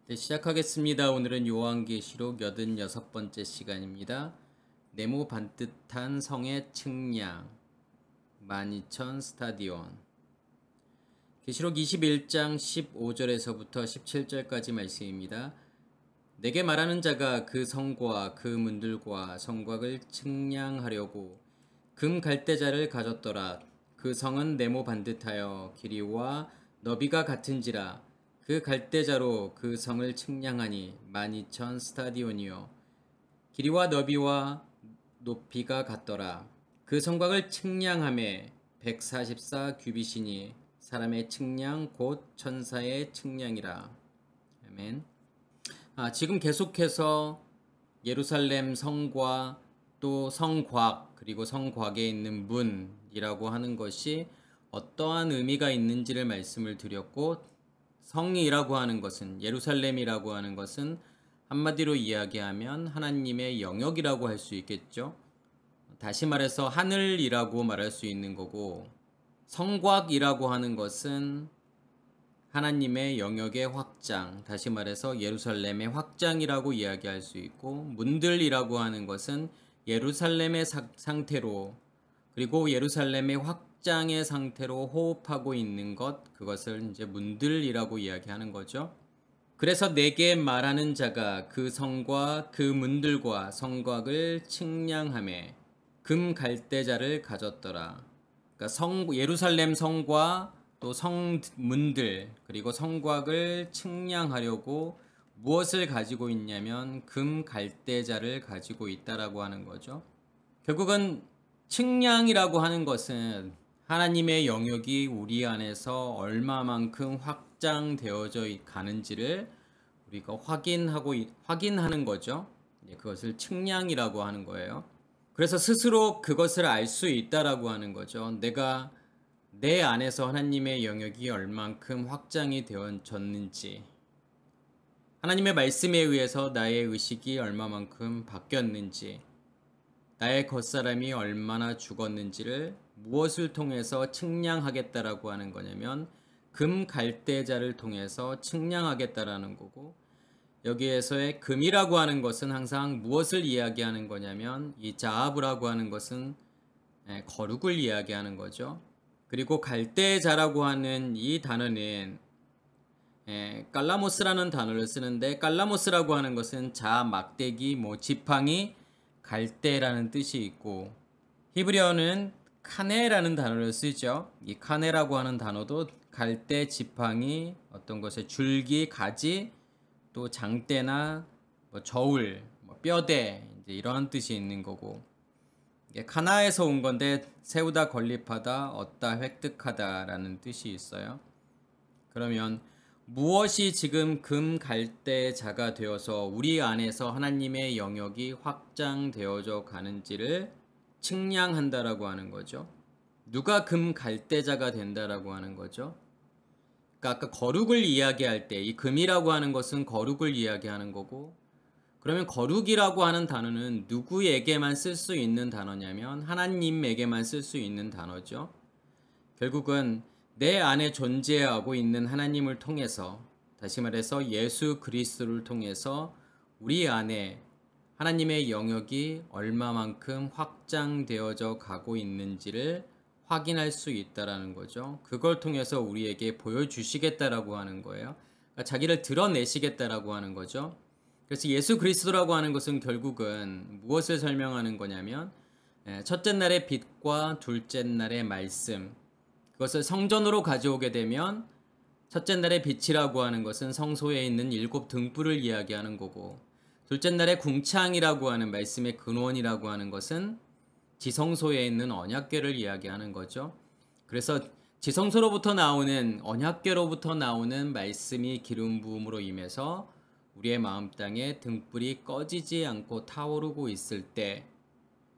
네, 시작하겠습니다. 오늘은 요한계시록 86번째 시간입니다. 네모 반듯한 성의 측량 12,000 스타디온. 계시록 21장 15절에서부터 17절까지 말씀입니다. 내게 말하는 자가 그 성과 그 문들과 성곽을 측량하려고 금 갈대자를 가졌더라. 그 성은 네모 반듯하여 길이와 너비가 같은지라. 그 갈대자로 그 성을 측량하니 12,000 스타디온이요 길이와 너비와 높이가 같더라. 그 성곽을 측량함에 144 규빗이니 사람의 측량 곧 천사의 측량이라. 아멘. 지금 계속해서 예루살렘 성과 또 성곽 그리고 성곽에 있는 문이라고 하는 것이 어떠한 의미가 있는지를 말씀을 드렸고, 성이라고 하는 것은, 예루살렘이라고 하는 것은 한마디로 이야기하면 하나님의 영역이라고 할 수 있겠죠. 다시 말해서 하늘이라고 말할 수 있는 거고, 성곽이라고 하는 것은 하나님의 영역의 확장, 다시 말해서 예루살렘의 확장이라고 이야기할 수 있고, 문들이라고 하는 것은 예루살렘의 상태로, 그리고 예루살렘의 확장의 상태로 호흡하고 있는 것, 그것을 이제 문들이라고 이야기하는 거죠. 그래서 내게 말하는 자가 그 성과 그 문들과 성곽을 측량하매 금 갈대자를 가졌더라. 그러니까 예루살렘 성과 또 성문들 그리고 성곽을 측량하려고 무엇을 가지고 있냐면 금 갈대자를 가지고 있다라고 하는 거죠. 결국은 측량이라고 하는 것은 하나님의 영역이 우리 안에서 얼마만큼 확장되어져 가는지를 우리가 확인하는 거죠. 그것을 측량이라고 하는 거예요. 그래서 스스로 그것을 알 수 있다라고 하는 거죠. 내가 내 안에서 하나님의 영역이 얼만큼 확장이 되어졌는지, 하나님의 말씀에 의해서 나의 의식이 얼마만큼 바뀌었는지, 나의 겉사람이 얼마나 죽었는지를 무엇을 통해서 측량하겠다라고 하는 거냐면 금 갈대자를 통해서 측량하겠다라는 거고, 여기에서의 금이라고 하는 것은 항상 무엇을 이야기하는 거냐면 이 자하브라고 하는 것은 거룩을 이야기하는 거죠. 그리고 갈대자라고 하는 이 단어는 깔라모스라는 단어를 쓰는데, 깔라모스라고 하는 것은 자, 막대기, 지팡이, 갈대라는 뜻이 있고, 히브리어는 카네라는 단어를 쓰죠. 이 카네라고 하는 단어도 갈대, 지팡이, 어떤 것의 줄기, 가지, 또 장대나 저울, 뼈대, 이제 이런 뜻이 있는 거고, 이게 카나에서 온 건데 세우다 건립하다, 얻다 획득하다라는 뜻이 있어요. 그러면 무엇이 지금 금 갈대자가 되어서 우리 안에서 하나님의 영역이 확장되어져 가는지를 측량한다라고 하는 거죠. 누가 금 갈대자가 된다라고 하는 거죠. 그러니까 아까 거룩을 이야기할 때 이 금이라고 하는 것은 거룩을 이야기하는 거고, 그러면 거룩이라고 하는 단어는 누구에게만 쓸 수 있는 단어냐면 하나님에게만 쓸 수 있는 단어죠. 결국은 내 안에 존재하고 있는 하나님을 통해서, 다시 말해서 예수 그리스도를 통해서 우리 안에 하나님의 영역이 얼마만큼 확장되어져 가고 있는지를 확인할 수 있다라는 거죠. 그걸 통해서 우리에게 보여주시겠다라고 하는 거예요. 그러니까 자기를 드러내시겠다라고 하는 거죠. 그래서 예수 그리스도라고 하는 것은 결국은 무엇을 설명하는 거냐면 첫째 날의 빛과 둘째 날의 말씀, 그것을 성전으로 가져오게 되면 첫째 날의 빛이라고 하는 것은 성소에 있는 7 등불을 이야기하는 거고, 둘째 날의 궁창이라고 하는 말씀의 근원이라고 하는 것은 지성소에 있는 언약궤를 이야기하는 거죠. 그래서 지성소로부터 나오는, 언약궤로부터 나오는 말씀이 기름 부음으로 임해서 우리의 마음 땅에 등불이 꺼지지 않고 타오르고 있을 때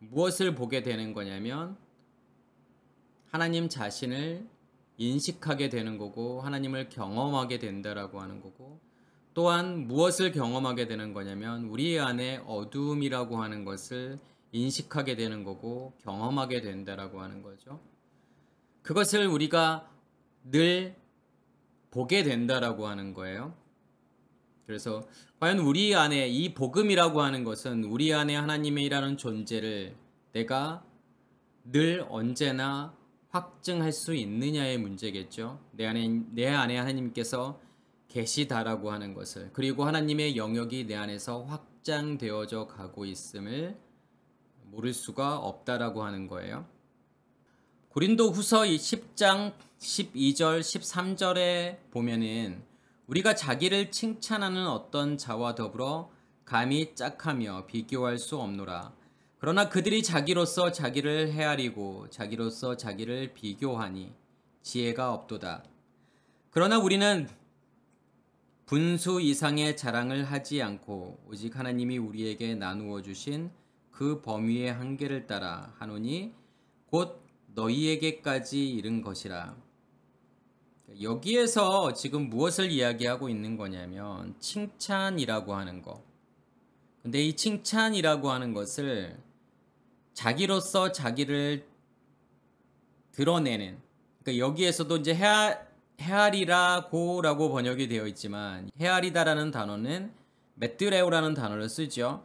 무엇을 보게 되는 거냐면 하나님 자신을 인식하게 되는 거고, 하나님을 경험하게 된다라고 하는 거고, 또한 무엇을 경험하게 되는 거냐면 우리 안에 어두움이라고 하는 것을 인식하게 되는 거고 경험하게 된다라고 하는 거죠. 그것을 우리가 늘 보게 된다라고 하는 거예요. 그래서 과연 우리 안에 이 복음이라고 하는 것은 우리 안에 하나님이라는 존재를 내가 늘 언제나 확증할 수 있느냐의 문제겠죠. 내 안에 하나님께서 계시다라고 하는 것을, 그리고 하나님의 영역이 내 안에서 확장되어져 가고 있음을 모를 수가 없다라고 하는 거예요. 고린도후서 10장 12절 13절에 보면은 우리가 자기를 칭찬하는 어떤 자와 더불어 감히 짝하며 비교할 수 없노라. 그러나 그들이 자기로서 자기를 헤아리고 자기로서 자기를 비교하니 지혜가 없도다. 그러나 우리는 분수 이상의 자랑을 하지 않고 오직 하나님이 우리에게 나누어 주신 그 범위의 한계를 따라 하노니 곧 너희에게까지 이른 것이라. 여기에서 지금 무엇을 이야기하고 있는 거냐면 칭찬이라고 하는 거. 근데 이 칭찬이라고 하는 것을 자기로서 자기를 드러내는, 그러니까 여기에서도 이제 헤아리라고라고 번역이 되어 있지만 헤아리다라는 단어는 메뜨레오라는 단어를 쓰죠.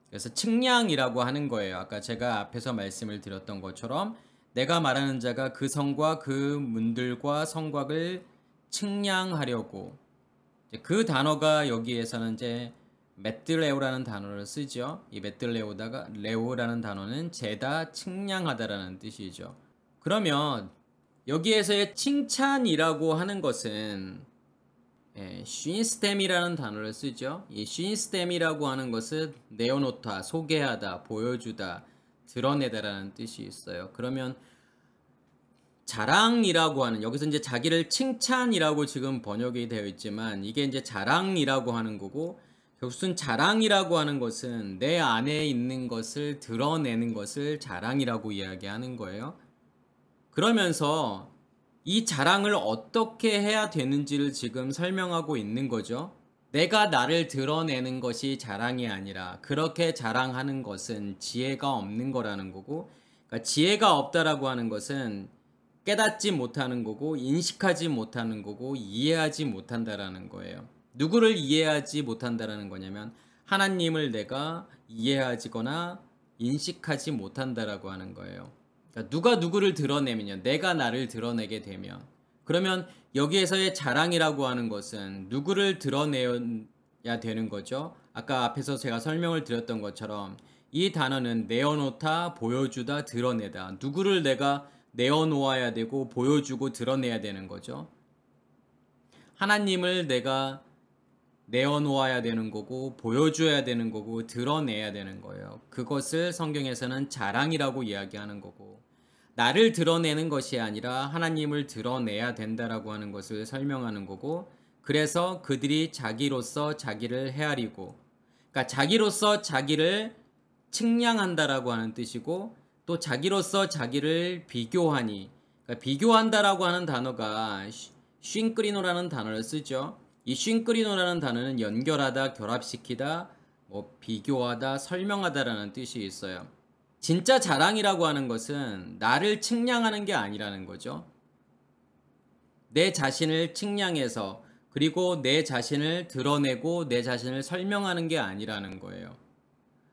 그래서 측량이라고 하는 거예요. 아까 제가 앞에서 말씀을 드렸던 것처럼 내가 말하는 자가 그 성과 그 문들과 성곽을 측량하려고, 그 단어가 여기에서는 이제 메뜰레오라는 단어를 쓰죠. 이 메뜰레오라는 단어는 재다, 측량하다라는 뜻이죠. 그러면 여기에서의 칭찬이라고 하는 것은 쉰스템이라는 단어를 쓰죠. 이 쉰스템이라고 하는 것은 네오노타, 소개하다, 보여주다, 드러내다라는 뜻이 있어요. 그러면 자랑이라고 하는, 여기서 이제 자기를 칭찬이라고 지금 번역이 되어 있지만 이게 이제 자랑이라고 하는 거고, 무슨 자랑이라고 하는 것은 내 안에 있는 것을 드러내는 것을 자랑이라고 이야기하는 거예요. 그러면서 이 자랑을 어떻게 해야 되는지를 지금 설명하고 있는 거죠. 내가 나를 드러내는 것이 자랑이 아니라 그렇게 자랑하는 것은 지혜가 없는 거라는 거고, 그러니까 지혜가 없다라고 하는 것은 깨닫지 못하는 거고 인식하지 못하는 거고 이해하지 못한다라는 거예요. 누구를 이해하지 못한다라는 거냐면 하나님을 내가 이해하거나 인식하지 못한다라고 하는 거예요. 그러니까 누가 누구를 드러내면요, 내가 나를 드러내게 되면, 그러면 여기에서의 자랑이라고 하는 것은 누구를 드러내야 되는 거죠. 아까 앞에서 제가 설명을 드렸던 것처럼 이 단어는 내어놓다, 보여주다, 드러내다. 누구를 내가 내어놓아야 되고 보여주고 드러내야 되는 거죠. 하나님을 내가 내어놓아야 되는 거고 보여줘야 되는 거고 드러내야 되는 거예요. 그것을 성경에서는 자랑이라고 이야기하는 거고, 나를 드러내는 것이 아니라 하나님을 드러내야 된다라고 하는 것을 설명하는 거고, 그래서 그들이 자기로서 자기를 헤아리고, 그러니까 자기로서 자기를 측량한다라고 하는 뜻이고, 또 자기로서 자기를 비교하니, 그러니까 비교한다라고 하는 단어가 쉰크리노라는 단어를 쓰죠. 이 쉰크리노라는 단어는 연결하다, 결합시키다, 비교하다, 설명하다라는 뜻이 있어요. 진짜 자랑이라고 하는 것은 나를 측량하는 게 아니라는 거죠. 내 자신을 측량해서, 그리고 내 자신을 드러내고 내 자신을 설명하는 게 아니라는 거예요.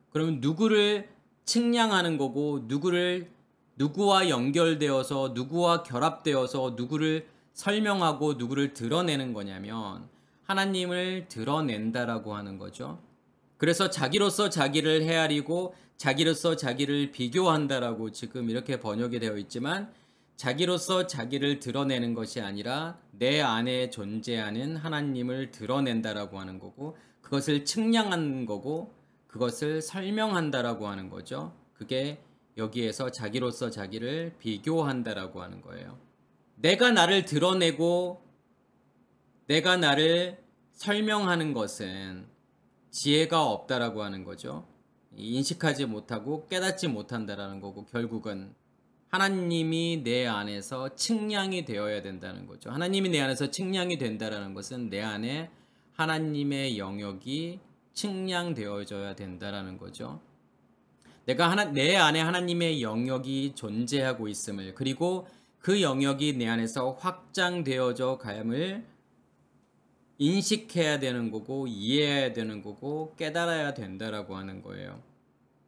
그러면 누구를 측량하는 거고 누구와 연결되어서 누구와 결합되어서 누구를 설명하고 누구를 드러내는 거냐면 하나님을 드러낸다라고 하는 거죠. 그래서 자기로서 자기를 헤아리고 자기로서 자기를 비교한다라고 지금 이렇게 번역이 되어 있지만, 자기로서 자기를 드러내는 것이 아니라 내 안에 존재하는 하나님을 드러낸다라고 하는 거고, 그것을 측량하는 거고, 그것을 설명한다라고 하는 거죠. 그게 여기에서 자기로서 자기를 비교한다라고 하는 거예요. 내가 나를 드러내고 내가 나를 설명하는 것은 지혜가 없다라고 하는 거죠. 인식하지 못하고 깨닫지 못한다라는 거고, 결국은 하나님이 내 안에서 측량이 되어야 된다는 거죠. 하나님이 내 안에서 측량이 된다라는 것은 내 안에 하나님의 영역이 측량되어져야 된다라는 거죠. 내 안에 하나님의 영역이 존재하고 있음을, 그리고 그 영역이 내 안에서 확장되어져 감을 인식해야 되는 거고 이해해야 되는 거고 깨달아야 된다라고 하는 거예요.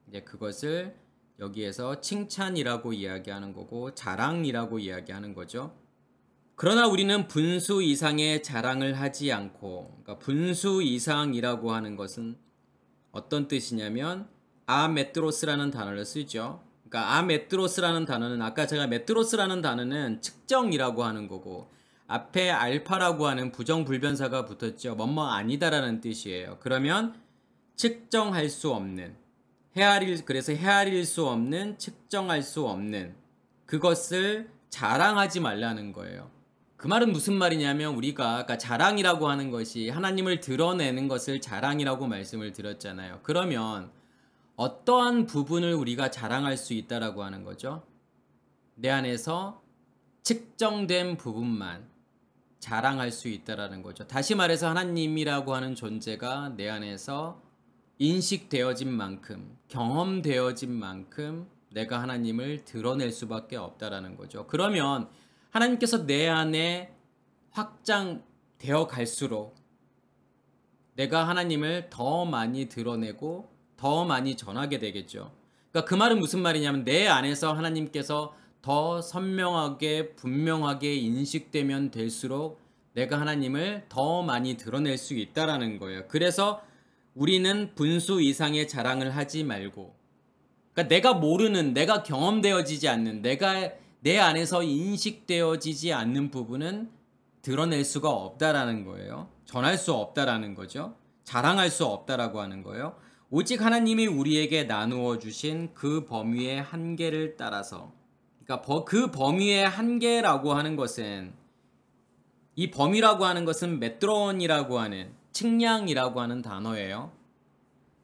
이제 그것을 여기에서 칭찬이라고 이야기하는 거고 자랑이라고 이야기하는 거죠. 그러나 우리는 분수 이상의 자랑을 하지 않고, 그러니까 분수 이상이라고 하는 것은 어떤 뜻이냐면 아메트로스라는 단어를 쓰죠. 그러니까 아메트로스라는 단어는 아까 제가 메트로스라는 단어는 측정이라고 하는 거고 앞에 알파라고 하는 부정불변사가 붙었죠. 뭐뭐 아니다라는 뜻이에요. 그러면 측정할 수 없는, 그래서 헤아릴 수 없는, 측정할 수 없는 그것을 자랑하지 말라는 거예요. 그 말은 무슨 말이냐면 우리가 아까 자랑이라고 하는 것이 하나님을 드러내는 것을 자랑이라고 말씀을 드렸잖아요. 그러면 어떠한 부분을 우리가 자랑할 수 있다라고 하는 거죠? 내 안에서 측정된 부분만 자랑할 수 있다라는 거죠. 다시 말해서 하나님이라고 하는 존재가 내 안에서 인식되어진 만큼, 경험되어진 만큼 내가 하나님을 드러낼 수밖에 없다라는 거죠. 그러면 하나님께서 내 안에 확장되어 갈수록 내가 하나님을 더 많이 드러내고 더 많이 전하게 되겠죠. 그러니까 그 말은 무슨 말이냐면 내 안에서 하나님께서 더 선명하게 분명하게 인식되면 될수록 내가 하나님을 더 많이 드러낼 수 있다라는 거예요. 그래서 우리는 분수 이상의 자랑을 하지 말고, 그러니까 내가 모르는, 내가 경험되어지지 않는, 내가 내 안에서 인식되어지지 않는 부분은 드러낼 수가 없다라는 거예요. 전할 수 없다라는 거죠. 자랑할 수 없다라고 하는 거예요. 오직 하나님이 우리에게 나누어 주신 그 범위의 한계를 따라서, 그러니까 그 범위의 한계라고 하는 것은, 이 범위라고 하는 것은 메트론이라고 하는, 측량이라고 하는 단어예요.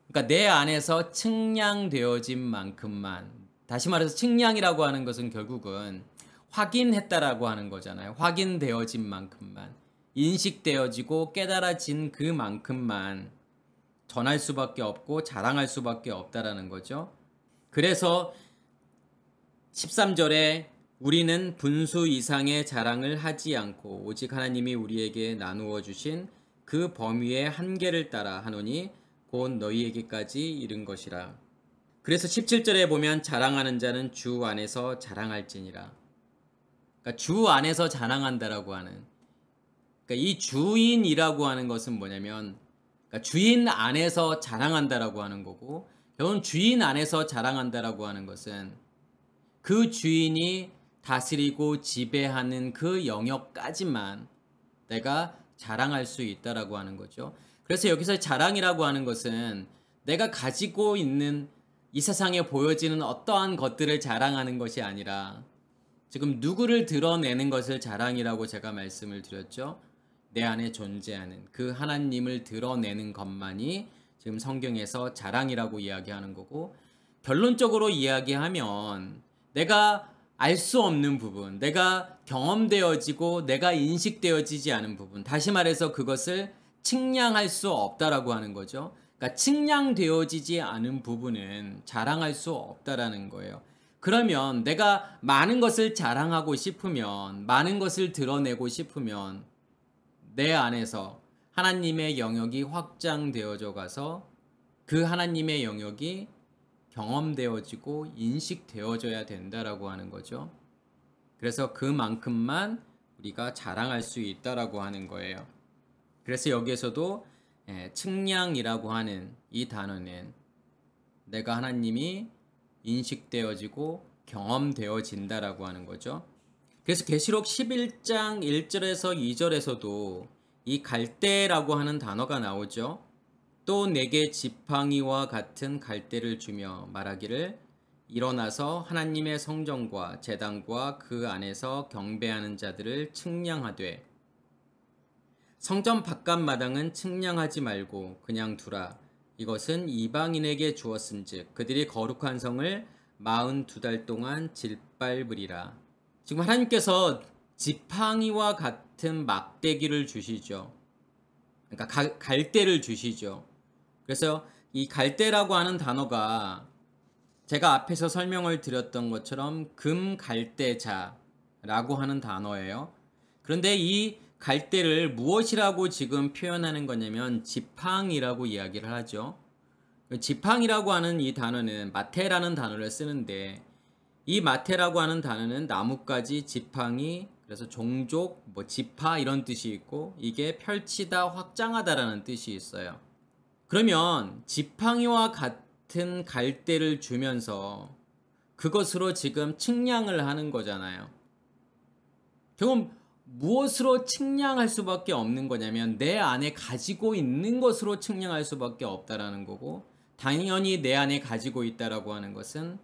그러니까 내 안에서 측량되어진 만큼만, 다시 말해서 측량이라고 하는 것은 결국은 확인했다라고 하는 거잖아요. 확인되어진 만큼만, 인식되어지고 깨달아진 그만큼만 전할 수밖에 없고 자랑할 수밖에 없다라는 거죠. 그래서 13절에 우리는 분수 이상의 자랑을 하지 않고 오직 하나님이 우리에게 나누어 주신 그 범위의 한계를 따라 하노니 곧 너희에게까지 이른 것이라. 그래서 17절에 보면 자랑하는 자는 주 안에서 자랑할지니라. 그러니까 주 안에서 자랑한다라고 하는, 그러니까 이 주인이라고 하는 것은 뭐냐면, 그러니까 주인 안에서 자랑한다라고 하는 거고, 결국은 주인 안에서 자랑한다라고 하는 것은 그 주인이 다스리고 지배하는 그 영역까지만 내가 자랑할 수 있다라고 하는 거죠. 그래서 여기서 자랑이라고 하는 것은 내가 가지고 있는 이 세상에 보여지는 어떠한 것들을 자랑하는 것이 아니라 지금 누구를 드러내는 것을 자랑이라고 제가 말씀을 드렸죠. 내 안에 존재하는 그 하나님을 드러내는 것만이 지금 성경에서 자랑이라고 이야기하는 거고, 결론적으로 이야기하면 내가 알 수 없는 부분, 내가 경험되어지고 내가 인식되어지지 않은 부분, 다시 말해서 그것을 측량할 수 없다라고 하는 거죠. 그러니까 측량되어지지 않은 부분은 자랑할 수 없다라는 거예요. 그러면 내가 많은 것을 자랑하고 싶으면, 많은 것을 드러내고 싶으면 내 안에서 하나님의 영역이 확장되어져 가서 그 하나님의 영역이 경험되어지고 인식되어져야 된다라고 하는 거죠. 그래서 그만큼만 우리가 자랑할 수 있다라고 하는 거예요. 그래서 여기에서도 측량이라고 하는 이 단어는 내가 하나님이 인식되어지고 경험되어진다라고 하는 거죠. 그래서 계시록 11장 1절에서 2절에서도 이 갈대라고 하는 단어가 나오죠. 또 내게 지팡이와 같은 갈대를 주며 말하기를 일어나서 하나님의 성전과 제단과 그 안에서 경배하는 자들을 측량하되 성전 바깥 마당은 측량하지 말고 그냥 두라. 이것은 이방인에게 주었은즉 그들이 거룩한 성을 42달 동안 짓밟으리라. 지금 하나님께서 지팡이와 같은 막대기를 주시죠. 그러니까 갈대를 주시죠. 그래서 이 갈대라고 하는 단어가 제가 앞에서 설명을 드렸던 것처럼 금갈대자라고 하는 단어예요. 그런데 이 갈대를 무엇이라고 지금 표현하는 거냐면 지팡이라고 이야기를 하죠. 지팡이라고 하는 이 단어는 마테라는 단어를 쓰는데 이 마테라고 하는 단어는 나뭇가지, 지팡이, 그래서 종족, 지파 이런 뜻이 있고 이게 펼치다, 확장하다라는 뜻이 있어요. 그러면 지팡이와 같은 갈대를 주면서 그것으로 지금 측량을 하는 거잖아요. 결국 무엇으로 측량할 수밖에 없는 거냐면 내 안에 가지고 있는 것으로 측량할 수밖에 없다라는 거고, 당연히 내 안에 가지고 있다라고 하는 것은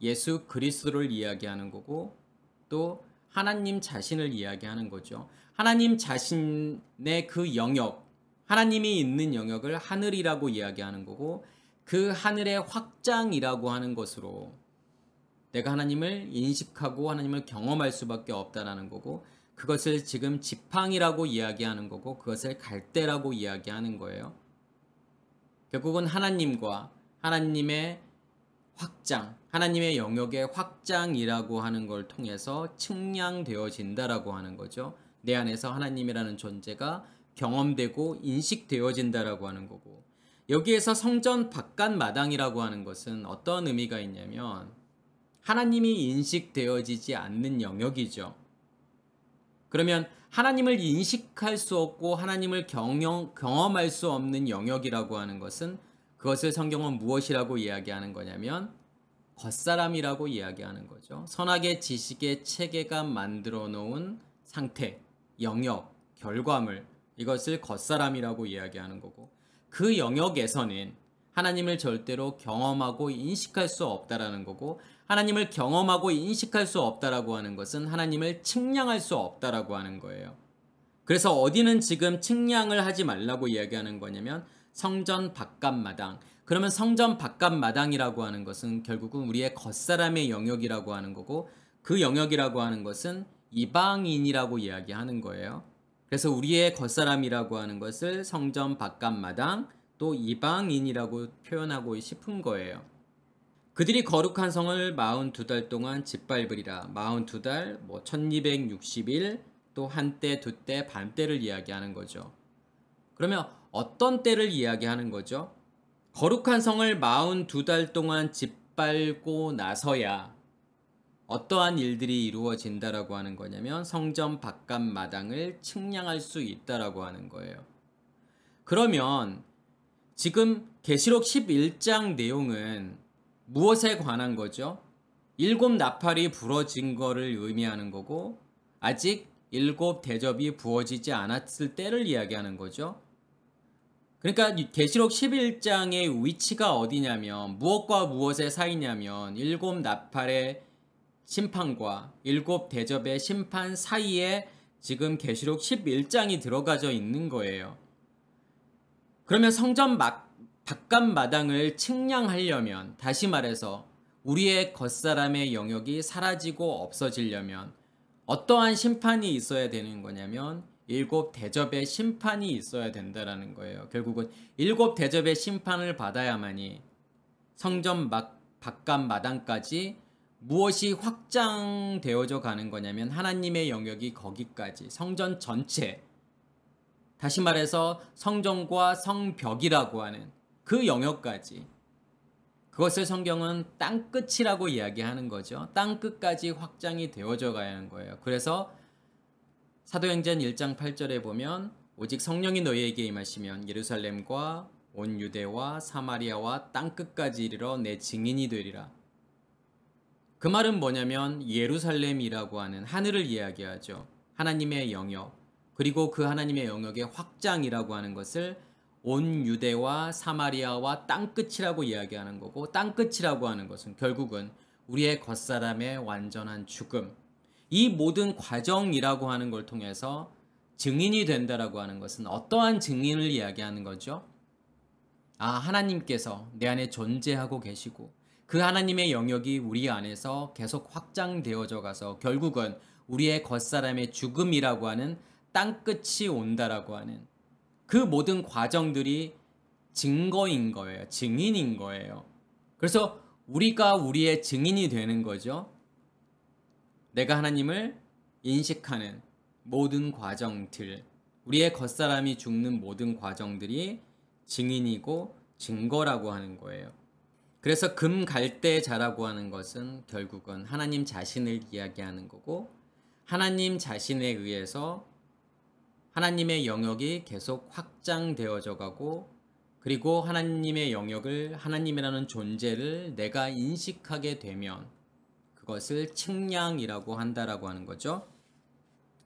예수 그리스도를 이야기하는 거고 또 하나님 자신을 이야기하는 거죠. 하나님 자신의 그 영역, 하나님이 있는 영역을 하늘이라고 이야기하는 거고 그 하늘의 확장이라고 하는 것으로 내가 하나님을 인식하고 하나님을 경험할 수밖에 없다라는 거고, 그것을 지금 지팡이라고 이야기하는 거고 그것을 갈대라고 이야기하는 거예요. 결국은 하나님과 하나님의 확장, 하나님의 영역의 확장이라고 하는 걸 통해서 측량되어진다라고 하는 거죠. 내 안에서 하나님이라는 존재가 경험되고 인식되어진다라고 하는 거고, 여기에서 성전 바깥 마당이라고 하는 것은 어떤 의미가 있냐면 하나님이 인식되어지지 않는 영역이죠. 그러면 하나님을 인식할 수 없고 하나님을 경험할 수 없는 영역이라고 하는 것은 그것을 성경은 무엇이라고 이야기하는 거냐면 겉사람이라고 이야기하는 거죠. 선악의 지식의 체계가 만들어 놓은 상태, 영역, 결과물, 이것을 겉사람이라고 이야기하는 거고, 그 영역에서는 하나님을 절대로 경험하고 인식할 수 없다라는 거고, 하나님을 경험하고 인식할 수 없다라고 하는 것은 하나님을 측량할 수 없다라고 하는 거예요. 그래서 어디는 지금 측량을 하지 말라고 이야기하는 거냐면 성전 바깥 마당. 그러면 성전 바깥 마당이라고 하는 것은 결국은 우리의 겉사람의 영역이라고 하는 거고, 그 영역이라고 하는 것은 이방인이라고 이야기하는 거예요. 그래서 우리의 겉사람이라고 하는 것을 성전 바깥 마당, 또 이방인이라고 표현하고 싶은 거예요. 그들이 거룩한 성을 42달 동안 짓밟으리라. 42달, 1260일, 또 한때, 두때, 반때를 이야기하는 거죠. 그러면 어떤 때를 이야기하는 거죠? 거룩한 성을 42달 동안 짓밟고 나서야 어떠한 일들이 이루어진다라고 하는 거냐면 성전 바깥 마당을 측량할 수 있다라고 하는 거예요. 그러면 지금 계시록 11장 내용은 무엇에 관한 거죠? 7 나팔이 부러진 거를 의미하는 거고 아직 7 대접이 부어지지 않았을 때를 이야기하는 거죠. 그러니까 계시록 11장의 위치가 어디냐면 무엇과 무엇의 사이냐면 7 나팔의 심판과 7 대접의 심판 사이에 지금 계시록 11장이 들어가져 있는 거예요. 그러면 성전 바깥 마당을 측량하려면, 다시 말해서 우리의 겉사람의 영역이 사라지고 없어지려면 어떠한 심판이 있어야 되는 거냐면 7 대접의 심판이 있어야 된다라는 거예요. 결국은 7 대접의 심판을 받아야만이 성전 바깥 마당까지 무엇이 확장되어져 가는 거냐면 하나님의 영역이 거기까지, 성전 전체, 다시 말해서 성전과 성벽이라고 하는 그 영역까지, 그것을 성경은 땅끝이라고 이야기하는 거죠. 땅끝까지 확장이 되어져 가야 하는 거예요. 그래서 사도행전 1장 8절에 보면 오직 성령이 너희에게 임하시면 예루살렘과 온 유대와 사마리아와 땅끝까지 이르러 내 증인이 되리라. 그 말은 뭐냐면 예루살렘이라고 하는 하늘을 이야기하죠. 하나님의 영역, 그리고 그 하나님의 영역의 확장이라고 하는 것을 온 유대와 사마리아와 땅끝이라고 이야기하는 거고, 땅끝이라고 하는 것은 결국은 우리의 겉사람의 완전한 죽음, 이 모든 과정이라고 하는 걸 통해서 증인이 된다라고 하는 것은 어떠한 증인을 이야기하는 거죠? 하나님께서 내 안에 존재하고 계시고 그 하나님의 영역이 우리 안에서 계속 확장되어져 가서 결국은 우리의 겉사람의 죽음이라고 하는 땅끝이 온다라고 하는 그 모든 과정들이 증거인 거예요. 증인인 거예요. 그래서 우리가 우리의 증인이 되는 거죠. 내가 하나님을 인식하는, 모든 과정들, 우리의 겉사람이 죽는 모든 과정들이 증인이고 증거라고 하는 거예요. 그래서 금갈대자라고 하는 것은 결국은 하나님 자신을 이야기하는 거고, 하나님 자신에 의해서 하나님의 영역이 계속 확장되어져 가고, 그리고 하나님의 영역을, 하나님이라는 존재를 내가 인식하게 되면 그것을 측량이라고 한다라고 하는 거죠.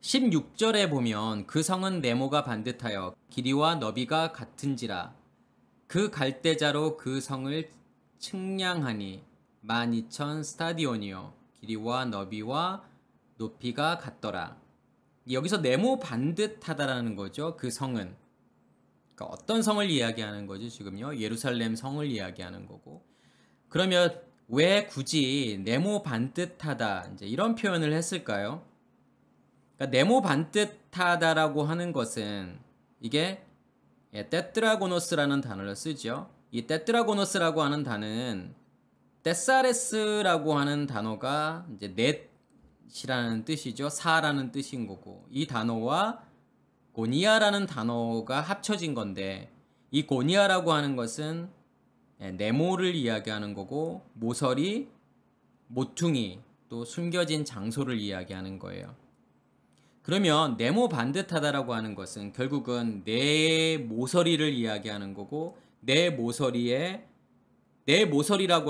16절에 보면 그 성은 네모가 반듯하여 길이와 너비가 같은지라 그 갈대자로 그 성을 측량하니 12,000 스타디온이요 길이와 너비와 높이가 같더라. 여기서 네모 반듯하다라는 거죠. 그 성은. 그러니까 어떤 성을 이야기하는 거죠, 지금요? 예루살렘 성을 이야기하는 거고. 그러면 왜 굳이 네모 반듯하다 이제 이런 표현을 했을까요? 그러니까 네모 반듯하다라고 하는 것은 이게 테트라고노스라는 단어를 쓰죠. 이 테트라고노스라고 하는 단어는 테사레스라고 하는 단어가 이제 넷이라는 뜻이죠. 사라는 뜻인 거고, 이 단어와 고니아라는 단어가 합쳐진 건데, 이 고니아라고 하는 것은 네모를 이야기하는 거고, 모서리, 모퉁이, 또 숨겨진 장소를 이야기하는 거예요. 그러면 네모 반듯하다라고 하는 것은 결국은 내 모서리를 이야기하는 거고, 내 모서리라고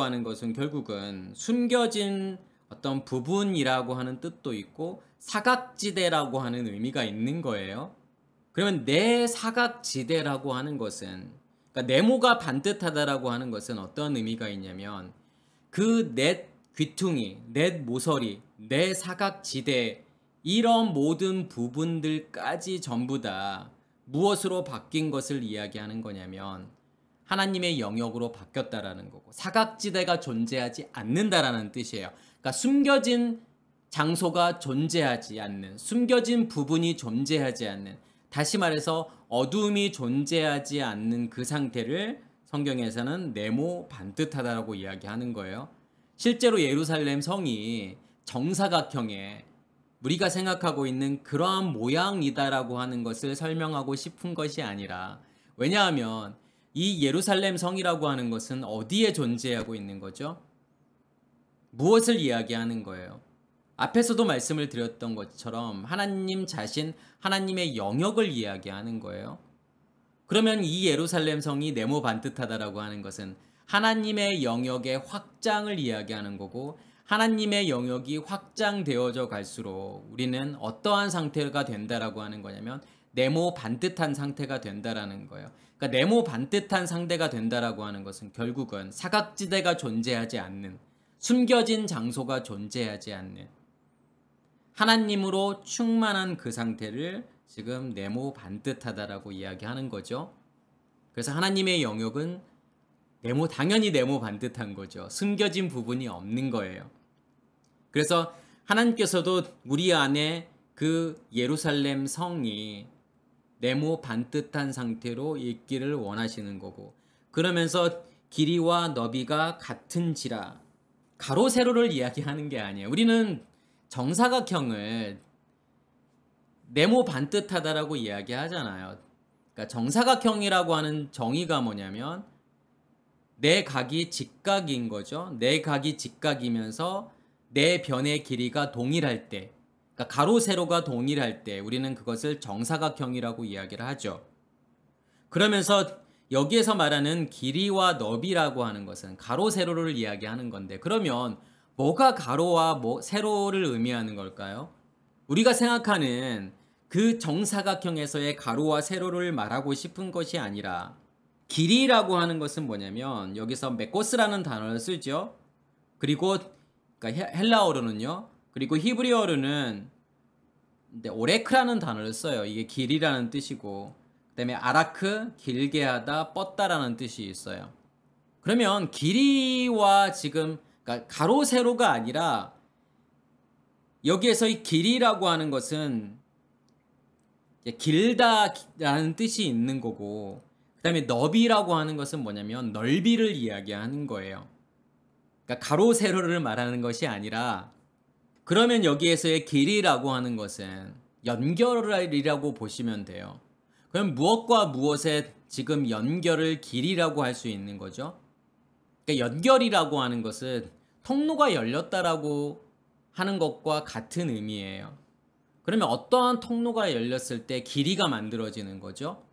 하는 것은 결국은 숨겨진 어떤 부분이라고 하는 뜻도 있고 사각지대라고 하는 의미가 있는 거예요. 그러면 내 사각지대라고 하는 것은, 그러니까 네모가 반듯하다라고 하는 것은 어떤 의미가 있냐면 그 넷 귀퉁이, 넷 모서리, 내 사각지대, 이런 모든 부분들까지 전부 다 무엇으로 바뀐 것을 이야기하는 거냐면 하나님의 영역으로 바뀌었다라는 거고, 사각지대가 존재하지 않는다라는 뜻이에요. 그러니까 숨겨진 장소가 존재하지 않는, 숨겨진 부분이 존재하지 않는, 다시 말해서 어둠이 존재하지 않는 그 상태를 성경에서는 네모 반듯하다라고 이야기하는 거예요. 실제로 예루살렘 성이 정사각형에 우리가 생각하고 있는 그러한 모양이다라고 하는 것을 설명하고 싶은 것이 아니라, 왜냐하면 이 예루살렘 성이라고 하는 것은 어디에 존재하고 있는 거죠? 무엇을 이야기하는 거예요? 앞에서도 말씀을 드렸던 것처럼 하나님 자신, 하나님의 영역을 이야기하는 거예요. 그러면 이 예루살렘 성이 네모 반듯하다라고 하는 것은 하나님의 영역의 확장을 이야기하는 거고, 하나님의 영역이 확장되어져 갈수록 우리는 어떠한 상태가 된다라고 하는 거냐면 네모 반듯한 상태가 된다라는 거예요. 그러니까 네모 반듯한 상태가 된다라고 하는 것은 결국은 사각지대가 존재하지 않는, 숨겨진 장소가 존재하지 않는 하나님으로 충만한 그 상태를 지금 네모 반듯하다라고 이야기하는 거죠. 그래서 하나님의 영역은 당연히 네모 반듯한 거죠. 숨겨진 부분이 없는 거예요. 그래서 하나님께서도 우리 안에 그 예루살렘 성이 네모 반듯한 상태로 있기를 원하시는 거고, 그러면서 길이와 너비가 같은지라, 가로 세로를 이야기하는 게 아니에요. 우리는 정사각형을 네모 반듯하다라고 이야기하잖아요. 그러니까 정사각형이라고 하는 정의가 뭐냐면 내 각이 직각인 거죠. 내 각이 직각이면서 내 변의 길이가 동일할 때, 그러니까 가로 세로가 동일할 때 우리는 그것을 정사각형이라고 이야기를 하죠. 그러면서 여기에서 말하는 길이와 너비라고 하는 것은 가로 세로를 이야기하는 건데, 그러면 뭐가 가로와 세로를 의미하는 걸까요? 우리가 생각하는 그 정사각형에서의 가로와 세로를 말하고 싶은 것이 아니라, 길이라고 하는 것은 뭐냐면 여기서 메코스라는 단어를 쓰죠. 그리고 그러니까 헬라어로는요. 그리고 히브리어로는 오레크라는 단어를 써요. 이게 길이라는 뜻이고, 그다음에 아라크, 길게 하다, 뻗다라는 뜻이 있어요. 그러면 길이와 지금 그러니까 가로 세로가 아니라 여기에서 이 길이라고 하는 것은 길다라는 뜻이 있는 거고, 그다음에 너비라고 하는 것은 뭐냐면 넓이를 이야기하는 거예요. 그러니까 가로 세로를 말하는 것이 아니라, 그러면 여기에서의 길이라고 하는 것은 연결이라고 보시면 돼요. 그럼 무엇과 무엇의 지금 연결을 길이라고 할 수 있는 거죠. 그러니까 연결이라고 하는 것은 통로가 열렸다라고 하는 것과 같은 의미예요. 그러면 어떠한 통로가 열렸을 때 길이가 만들어지는 거죠?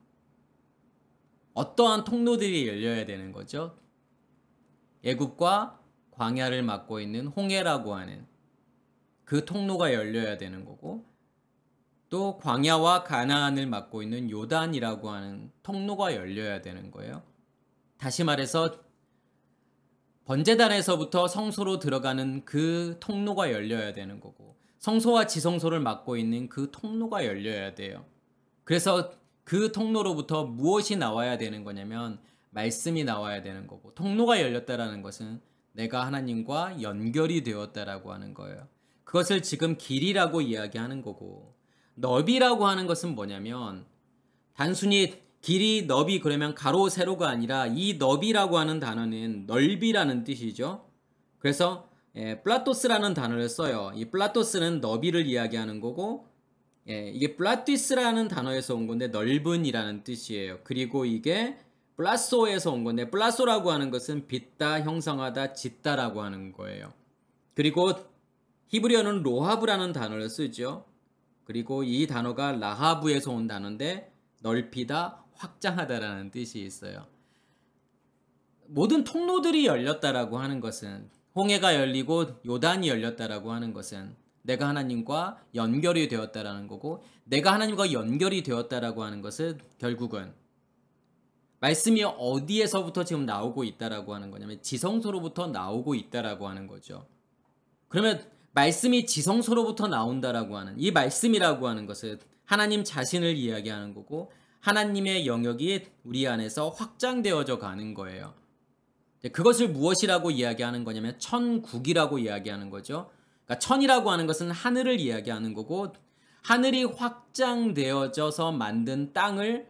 어떠한 통로들이 열려야 되는 거죠? 애굽과 광야를 막고 있는 홍해라고 하는 그 통로가 열려야 되는 거고, 또 광야와 가나안을 막고 있는 요단이라고 하는 통로가 열려야 되는 거예요. 다시 말해서 번제단에서부터 성소로 들어가는 그 통로가 열려야 되는 거고, 성소와 지성소를 막고 있는 그 통로가 열려야 돼요. 그래서 그 통로로부터 무엇이 나와야 되는 거냐면 말씀이 나와야 되는 거고, 통로가 열렸다라는 것은 내가 하나님과 연결이 되었다라고 하는 거예요. 그것을 지금 길이라고 이야기하는 거고, 너비라고 하는 것은 뭐냐면 단순히 길이, 너비 그러면 가로, 세로가 아니라 이 너비라고 하는 단어는 넓이라는 뜻이죠. 그래서 플라토스라는 단어를 써요. 이 플라토스는 너비를 이야기하는 거고, 이게 플라티스라는 단어에서 온 건데 넓은이라는 뜻이에요. 그리고 이게 플라소에서 온 건데 플라소라고 하는 것은 빚다, 형성하다, 짓다라고 하는 거예요. 그리고 히브리어는 로하브라는 단어를 쓰죠. 그리고 이 단어가 라하브에서 온 단어인데 넓히다, 확장하다라는 뜻이 있어요. 모든 통로들이 열렸다라고 하는 것은, 홍해가 열리고 요단이 열렸다라고 하는 것은 내가 하나님과 연결이 되었다라는 거고, 내가 하나님과 연결이 되었다라고 하는 것은 결국은 말씀이 어디에서부터 지금 나오고 있다라고 하는 거냐면 지성소로부터 나오고 있다라고 하는 거죠. 그러면 말씀이 지성소로부터 나온다라고 하는 이 말씀이라고 하는 것은 하나님 자신을 이야기하는 거고, 하나님의 영역이 우리 안에서 확장되어져 가는 거예요. 그것을 무엇이라고 이야기하는 거냐면 천국이라고 이야기하는 거죠. 그러니까 천이라고 하는 것은 하늘을 이야기하는 거고, 하늘이 확장되어져서 만든 땅을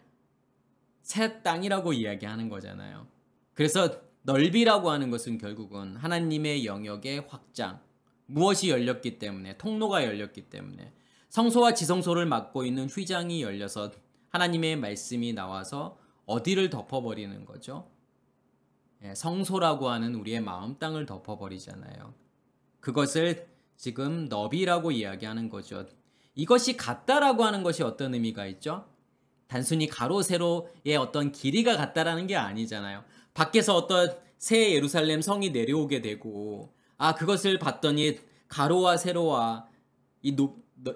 새 땅이라고 이야기하는 거잖아요. 그래서 넓이라고 하는 것은 결국은 하나님의 영역의 확장, 무엇이 열렸기 때문에, 통로가 열렸기 때문에, 성소와 지성소를 막고 있는 휘장이 열려서 하나님의 말씀이 나와서 어디를 덮어버리는 거죠? 성소라고 하는 우리의 마음 땅을 덮어버리잖아요. 그것을 지금 너비라고 이야기하는 거죠. 이것이 같다라고 하는 것이 어떤 의미가 있죠? 단순히 가로 세로의 어떤 길이가 같다라는 게 아니잖아요. 밖에서 어떤 새 예루살렘 성이 내려오게 되고, 그것을 봤더니 가로와 세로와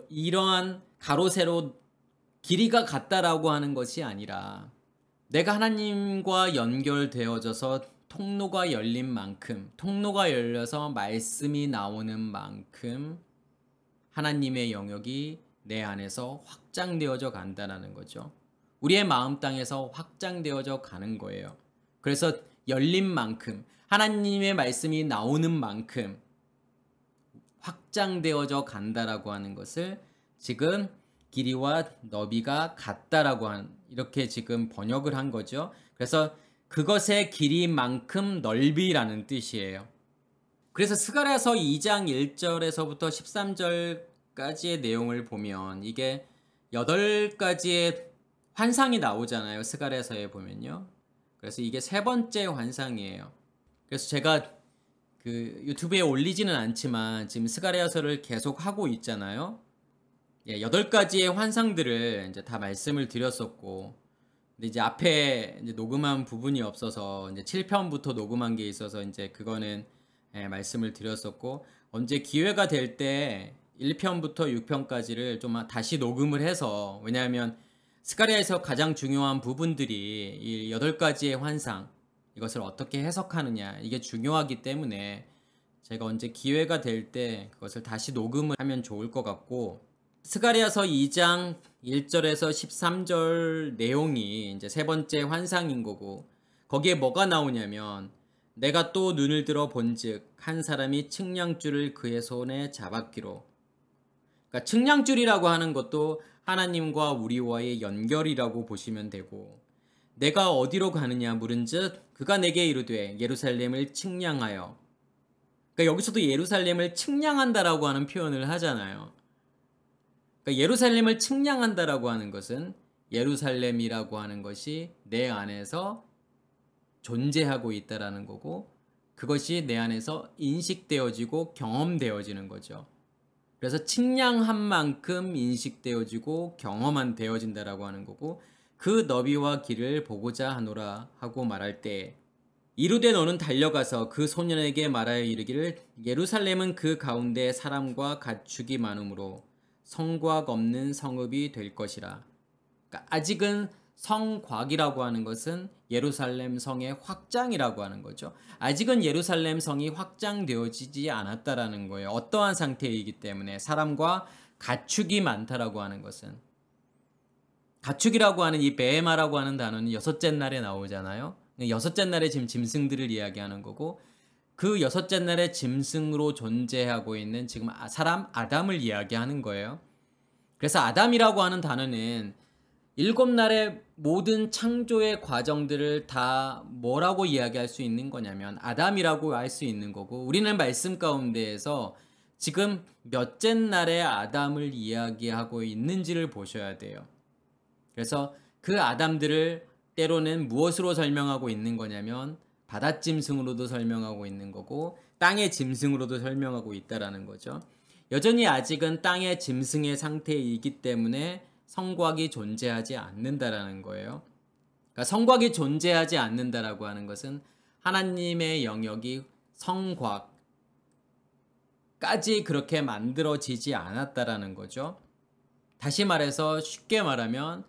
이러한 가로 세로 길이가 같다라고 하는 것이 아니라, 내가 하나님과 연결되어져서 통로가 열린 만큼, 통로가 열려서 말씀이 나오는 만큼 하나님의 영역이 내 안에서 확장되어져 간다는 거죠. 우리의 마음 땅에서 확장되어져 가는 거예요. 그래서 열린 만큼, 하나님의 말씀이 나오는 만큼 확장되어져 간다라고 하는 것을 지금 길이와 너비가 같다라고 이렇게 지금 번역을 한 거죠. 그래서 그것의 길이만큼 넓이라는 뜻이에요. 그래서 스가랴서 2장 1절에서부터 13절까지의 내용을 보면 이게 8가지의 환상이 나오잖아요. 스가랴서에 보면요. 그래서 이게 세 번째 환상이에요. 그래서 제가 유튜브에 올리지는 않지만 지금 스가랴서를 계속 하고 있잖아요. 8가지의 환상들을 이제 다 말씀을 드렸었고, 근데 이제 앞에 이제 녹음한 부분이 없어서 이제 7편부터 녹음한 게 있어서 이제 그거는 말씀을 드렸었고, 언제 기회가 될 때 1편부터 6편까지를 좀 다시 녹음을 해서, 왜냐하면 스가랴에서 가장 중요한 부분들이 이 8가지의 환상, 이것을 어떻게 해석하느냐, 이게 중요하기 때문에 제가 언제 기회가 될 때 그것을 다시 녹음을 하면 좋을 것 같고, 스가랴서 2장 1절에서 13절 내용이 이제 세 번째 환상인 거고, 거기에 뭐가 나오냐면, 내가 또 눈을 들어 본즉 한 사람이 측량줄을 그의 손에 잡았기로. 그러니까 측량줄이라고 하는 것도 하나님과 우리와의 연결이라고 보시면 되고, 내가 어디로 가느냐 물은즉 그가 내게 이르되 예루살렘을 측량하여. 그러니까 여기서도 예루살렘을 측량한다라고 하는 표현을 하잖아요. 그러니까 예루살렘을 측량한다라고 하는 것은 예루살렘이라고 하는 것이 내 안에서 존재하고 있다라는 거고 그것이 내 안에서 인식되어지고 경험되어지는 거죠. 그래서 측량한 만큼 인식되어지고 경험한 되어진다라고 하는 거고 그 너비와 길을 보고자 하노라 하고 말할 때 이르되 너는 달려가서 그 소년에게 말하여 이르기를 예루살렘은 그 가운데 사람과 가축이 많으므로 성곽 없는 성읍이 될 것이라. 그러니까 아직은 성곽이라고 하는 것은 예루살렘 성의 확장이라고 하는 거죠. 아직은 예루살렘 성이 확장되어지지 않았다라는 거예요. 어떠한 상태이기 때문에 사람과 가축이 많다라고 하는 것은 가축이라고 하는 이 베헤마라고 하는 단어는 여섯째 날에 나오잖아요. 여섯째 날에 지금 짐승들을 이야기하는 거고 그 여섯째 날에 짐승으로 존재하고 있는 지금 사람 아담을 이야기하는 거예요. 그래서 아담이라고 하는 단어는 일곱 날의 모든 창조의 과정들을 다 뭐라고 이야기할 수 있는 거냐면 아담이라고 할 수 있는 거고 우리는 말씀 가운데에서 지금 몇째 날의 아담을 이야기하고 있는지를 보셔야 돼요. 그래서 그 아담들을 때로는 무엇으로 설명하고 있는 거냐면 바닷짐승으로도 설명하고 있는 거고 땅의 짐승으로도 설명하고 있다라는 거죠. 여전히 아직은 땅의 짐승의 상태이기 때문에 성곽이 존재하지 않는다라는 거예요. 그러니까 성곽이 존재하지 않는다라고 하는 것은 하나님의 영역이 성곽까지 그렇게 만들어지지 않았다라는 거죠. 다시 말해서 쉽게 말하면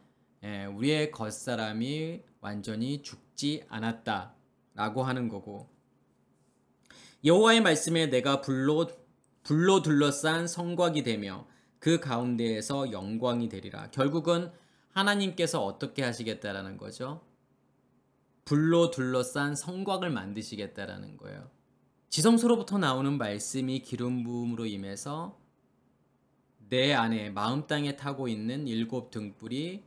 우리의 겉사람이 완전히 죽지 않았다라고 하는 거고 여호와의 말씀에 내가 불로 둘러싼 성곽이 되며 그 가운데에서 영광이 되리라. 결국은 하나님께서 어떻게 하시겠다라는 거죠? 불로 둘러싼 성곽을 만드시겠다라는 거예요. 지성소로부터 나오는 말씀이 기름 부음으로 임해서 내 안에 마음 땅에 타고 있는 일곱 등불이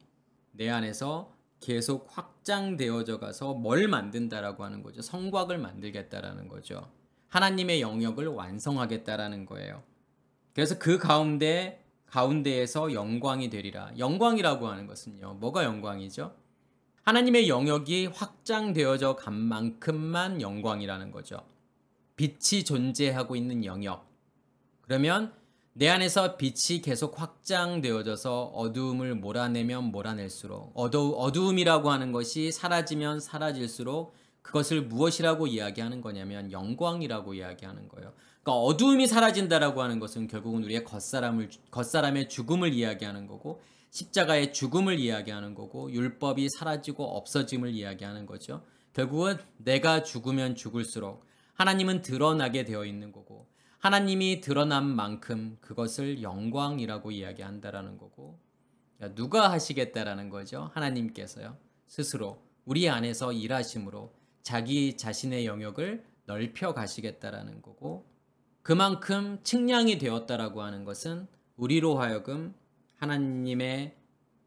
내 안에서 계속 확장되어져 가서 뭘 만든다라고 하는 거죠. 성곽을 만들겠다라는 거죠. 하나님의 영역을 완성하겠다라는 거예요. 그래서 그 가운데에서 영광이 되리라. 영광이라고 하는 것은요. 뭐가 영광이죠? 하나님의 영역이 확장되어져 간 만큼만 영광이라는 거죠. 빛이 존재하고 있는 영역. 그러면 내 안에서 빛이 계속 확장되어져서 어두움을 몰아내면 몰아낼수록 어두움이라고 하는 것이 사라지면 사라질수록 그것을 무엇이라고 이야기하는 거냐면 영광이라고 이야기하는 거예요. 그러니까 어두움이 사라진다라고 하는 것은 결국은 우리의 겉사람의 죽음을 이야기하는 거고 십자가의 죽음을 이야기하는 거고 율법이 사라지고 없어짐을 이야기하는 거죠. 결국은 내가 죽으면 죽을수록 하나님은 드러나게 되어 있는 거고 하나님이 드러난 만큼 그것을 영광이라고 이야기한다라는 거고 누가 하시겠다라는 거죠? 하나님께서요. 스스로 우리 안에서 일하심으로 자기 자신의 영역을 넓혀 가시겠다라는 거고 그만큼 측량이 되었다라고 하는 것은 우리로 하여금 하나님의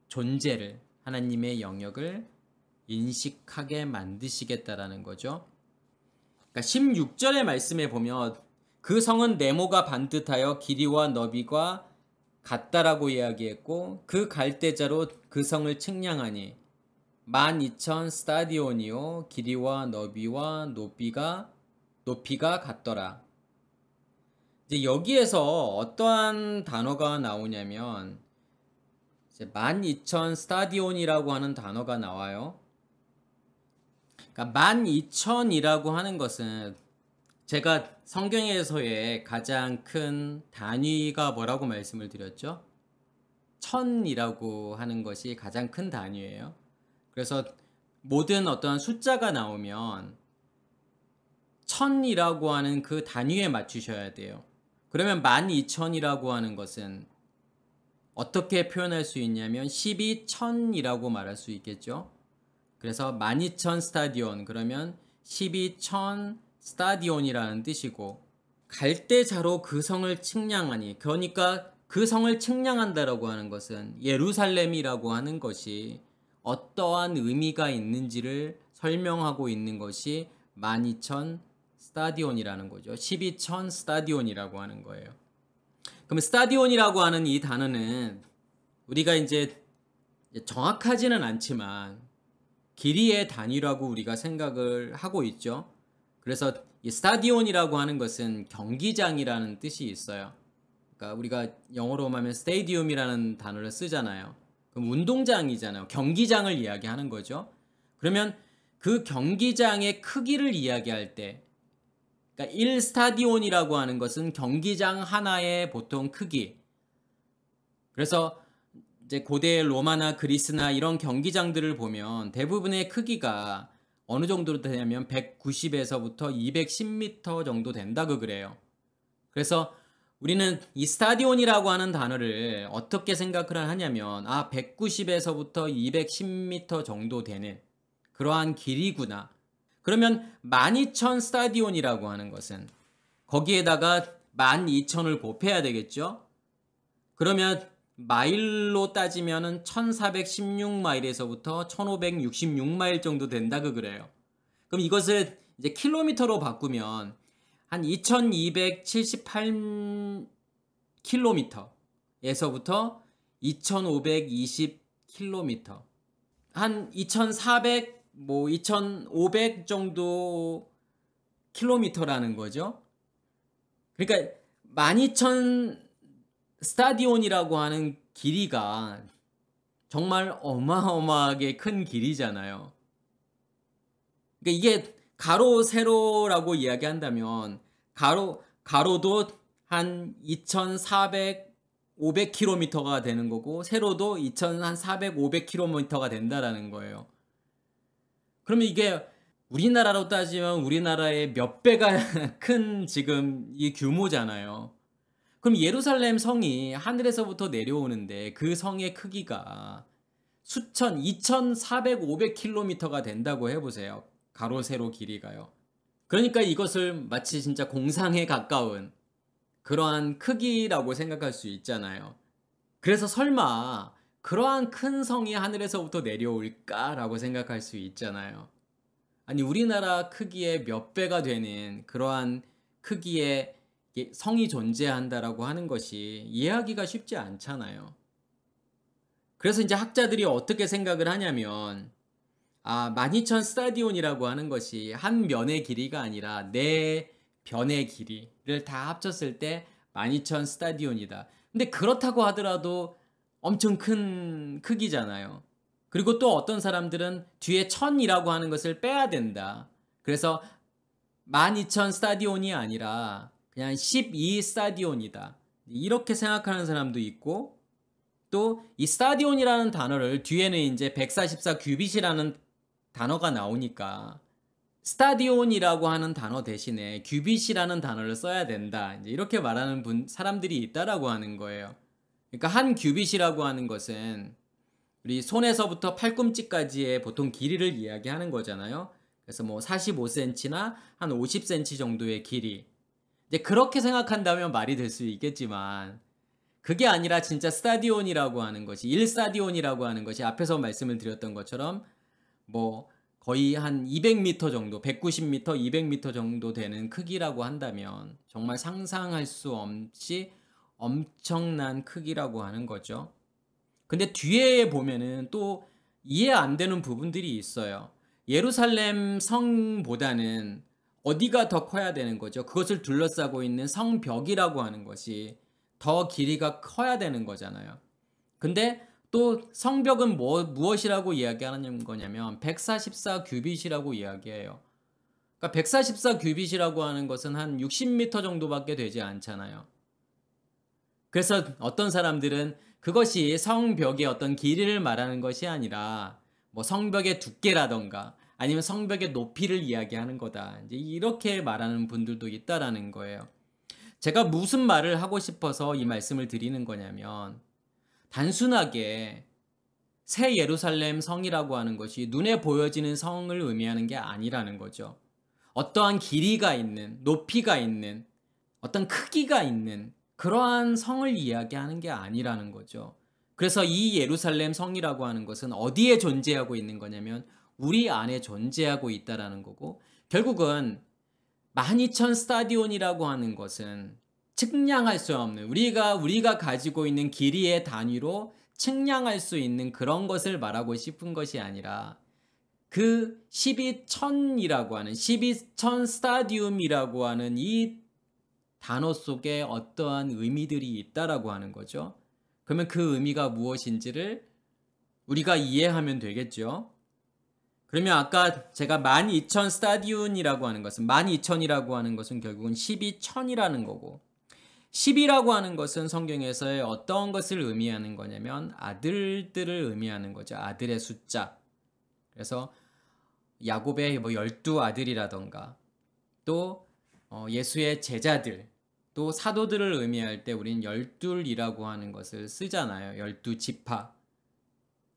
존재를 하나님의 영역을 인식하게 만드시겠다라는 거죠. 그러니까 16절의 말씀에 보면 그 성은 네모가 반듯하여 길이와 너비가 같다라고 이야기했고 그 갈대자로 그 성을 측량하니 12,000 스타디온이요 길이와 너비와 높이가 같더라. 이제 여기에서 어떠한 단어가 나오냐면 이제 12,000 스타디온이라고 하는 단어가 나와요. 그러니까 12,000이라고 하는 것은 제가 성경에서의 가장 큰 단위가 뭐라고 말씀을 드렸죠? 1000이라고 하는 것이 가장 큰 단위예요. 그래서 모든 어떤 숫자가 나오면 1000이라고 하는 그 단위에 맞추셔야 돼요. 그러면 12,000이라고 하는 것은 어떻게 표현할 수 있냐면 12,000이라고 말할 수 있겠죠. 그래서 12,000 스타디온 그러면 12,000 스타디온이라는 뜻이고 갈대자로 그 성을 측량하니 그러니까 그 성을 측량한다라고 하는 것은 예루살렘이라고 하는 것이 어떠한 의미가 있는지를 설명하고 있는 것이 12,000 스타디온이라는 거죠. 12,000 스타디온이라고 하는 거예요. 그럼 스타디온이라고 하는 이 단어는 우리가 이제 정확하지는 않지만 길이의 단위라고 우리가 생각을 하고 있죠. 그래서 이 스타디온이라고 하는 것은 경기장이라는 뜻이 있어요. 그러니까 우리가 영어로 하면 스테디움이라는 단어를 쓰잖아요. 그럼 운동장이잖아요. 경기장을 이야기하는 거죠. 그러면 그 경기장의 크기를 이야기할 때, 그러니까 1스타디온이라고 하는 것은 경기장 하나의 보통 크기. 그래서 이제 고대 로마나 그리스나 이런 경기장들을 보면 대부분의 크기가 어느 정도로 되냐면 190에서부터 210m 정도 된다고 그래요. 그래서 우리는 이 스타디온이라고 하는 단어를 어떻게 생각을 하냐면 190에서부터 210m 정도 되는 그러한 길이구나. 그러면 12,000 스타디온이라고 하는 것은 거기에다가 12,000을 곱해야 되겠죠? 그러면 마일로 따지면은 1416마일에서부터 1566마일 정도 된다고 그래요. 그럼 이것을 이제 킬로미터로 바꾸면 한 2278km에서부터 2520km, 한 2400, 2500 정도 킬로미터라는 거죠. 그러니까 12,000 스타디온이라고 하는 길이가 정말 어마어마하게 큰 길이잖아요. 그러니까 이게 가로 세로라고 이야기한다면 가로도 한 2,400, 500km가 되는 거고 세로도 2,400, 500km가 된다라는 거예요. 그러면 이게 우리나라로 따지면 우리나라의 몇 배가 큰 지금 이 규모잖아요. 그럼 예루살렘 성이 하늘에서부터 내려오는데 그 성의 크기가 수천, 2,400, 500km가 된다고 해보세요. 가로, 세로 길이가요. 그러니까 이것을 마치 진짜 공상에 가까운 그러한 크기라고 생각할 수 있잖아요. 그래서 설마 그러한 큰 성이 하늘에서부터 내려올까라고 생각할 수 있잖아요. 아니, 우리나라 크기의 몇 배가 되는 그러한 크기의 성이 존재한다라고 하는 것이 이해하기가 쉽지 않잖아요. 그래서 이제 학자들이 어떻게 생각을 하냐면 12,000 스타디온이라고 하는 것이 한 면의 길이가 아니라 네 변의 길이를 다 합쳤을 때 12,000 스타디온이다. 근데 그렇다고 하더라도 엄청 큰 크기잖아요. 그리고 또 어떤 사람들은 뒤에 1000이라고 하는 것을 빼야 된다. 그래서 12,000 스타디온이 아니라 그냥 12 스타디온이다. 이렇게 생각하는 사람도 있고, 또 이 스타디온이라는 단어를 뒤에는 이제 144 규빗이라는 단어가 나오니까 스타디온이라고 하는 단어 대신에 규빗이라는 단어를 써야 된다. 이제 이렇게 말하는 사람들이 있다라고 하는 거예요. 그러니까 한 규빗이라고 하는 것은 우리 손에서부터 팔꿈치까지의 보통 길이를 이야기하는 거잖아요. 그래서 뭐 45cm나 한 50cm 정도의 길이. 이제 그렇게 생각한다면 말이 될 수 있겠지만 그게 아니라 진짜 스타디온이라고 하는 것이 1스타디온이라고 하는 것이 앞에서 말씀을 드렸던 것처럼 뭐 거의 한 200m 정도, 190m, 200m 정도 되는 크기라고 한다면 정말 상상할 수 없이 엄청난 크기라고 하는 거죠. 근데 뒤에 보면은 또 이해 안 되는 부분들이 있어요. 예루살렘 성보다는 어디가 더 커야 되는 거죠? 그것을 둘러싸고 있는 성벽이라고 하는 것이 더 길이가 커야 되는 거잖아요. 근데 또 성벽은 무엇이라고 이야기하는 거냐면 144 규빗이라고 이야기해요. 그러니까 144 규빗이라고 하는 것은 한 60m 정도밖에 되지 않잖아요. 그래서 어떤 사람들은 그것이 성벽의 어떤 길이를 말하는 것이 아니라 뭐 성벽의 두께라던가 아니면 성벽의 높이를 이야기하는 거다. 이제 이렇게 말하는 분들도 있다라는 거예요. 제가 무슨 말을 하고 싶어서 이 말씀을 드리는 거냐면 단순하게 새 예루살렘 성이라고 하는 것이 눈에 보여지는 성을 의미하는 게 아니라는 거죠. 어떠한 길이가 있는, 높이가 있는, 어떤 크기가 있는 그러한 성을 이야기하는 게 아니라는 거죠. 그래서 이 예루살렘 성이라고 하는 것은 어디에 존재하고 있는 거냐면 우리 안에 존재하고 있다라는 거고, 결국은 12,000 스타디온이라고 하는 것은 측량할 수 없는 우리가 가지고 있는 길이의 단위로 측량할 수 있는 그런 것을 말하고 싶은 것이 아니라 그 12천이라고 하는 12천 스타디움이라고 하는 이 단어 속에 어떠한 의미들이 있다라고 하는 거죠. 그러면 그 의미가 무엇인지를 우리가 이해하면 되겠죠. 그러면 아까 제가 12,000 스타디움이라고 하는 것은 12,000이라고 하는 것은 결국은 12천이라는 거고 10이라고 하는 것은 성경에서의 어떤 것을 의미하는 거냐면 아들들을 의미하는 거죠. 아들의 숫자. 그래서 야곱의 12아들이라던가 또 예수의 제자들 또 사도들을 의미할 때 우리는 12이라고 하는 것을 쓰잖아요. 12지파.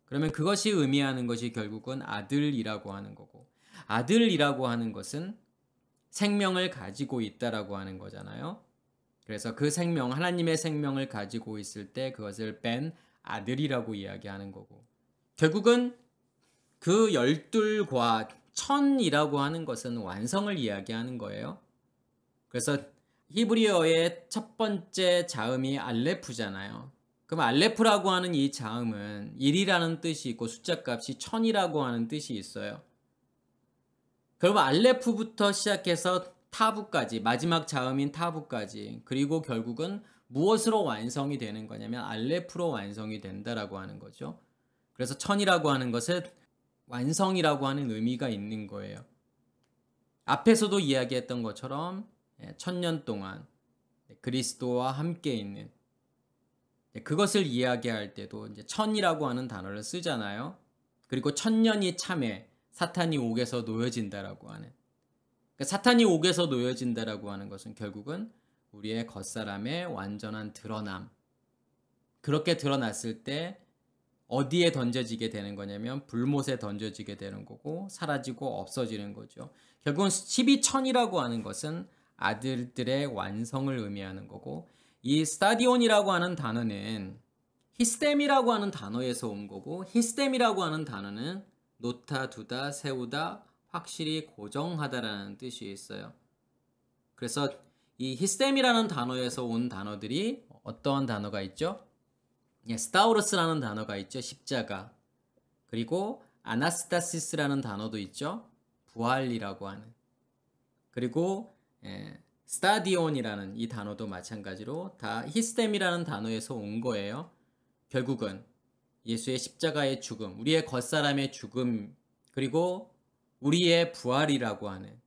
그러면 그것이 의미하는 것이 결국은 아들이라고 하는 거고 아들이라고 하는 것은 생명을 가지고 있다라고 하는 거잖아요. 그래서 그 생명, 하나님의 생명을 가지고 있을 때 그것을 뺀 아들이라고 이야기하는 거고 결국은 그 12과 1000이라고 하는 것은 완성을 이야기하는 거예요. 그래서 히브리어의 첫 번째 자음이 알레프잖아요. 그럼 알레프라고 하는 이 자음은 1이라는 뜻이 있고 숫자값이 1000이라고 하는 뜻이 있어요. 그럼 알레프부터 시작해서 타부까지 마지막 자음인 타부까지 그리고 결국은 무엇으로 완성이 되는 거냐면 알레프로 완성이 된다라고 하는 거죠. 그래서 1000이라고 하는 것은 완성이라고 하는 의미가 있는 거예요. 앞에서도 이야기했던 것처럼 1000년 동안 그리스도와 함께 있는 그것을 이야기할 때도 이제 1000이라고 하는 단어를 쓰잖아요. 그리고 1000년이 참에 사탄이 옥에서 놓여진다라고 하는 그러니까 사탄이 옥에서 놓여진다라고 하는 것은 결국은 우리의 겉사람의 완전한 드러남 그렇게 드러났을 때 어디에 던져지게 되는 거냐면 불못에 던져지게 되는 거고 사라지고 없어지는 거죠. 결국은 12천이라고 하는 것은 아들들의 완성을 의미하는 거고 이 스타디온이라고 하는 단어는 히스템이라고 하는 단어에서 온 거고 히스템이라고 하는 단어는 놓다, 두다, 세우다, 확실히 고정하다라는 뜻이 있어요. 그래서 이 히스템이라는 단어에서 온 단어들이 어떠한 단어가 있죠? 스타우로스라는 단어가 있죠. 십자가. 그리고 아나스타시스라는 단어도 있죠. 부활이라고 하는. 그리고 스타디온이라는 이 단어도 마찬가지로 다 히스템이라는 단어에서 온 거예요. 결국은 예수의 십자가의 죽음, 우리의 겉사람의 죽음, 그리고 우리의 부활이라고 하는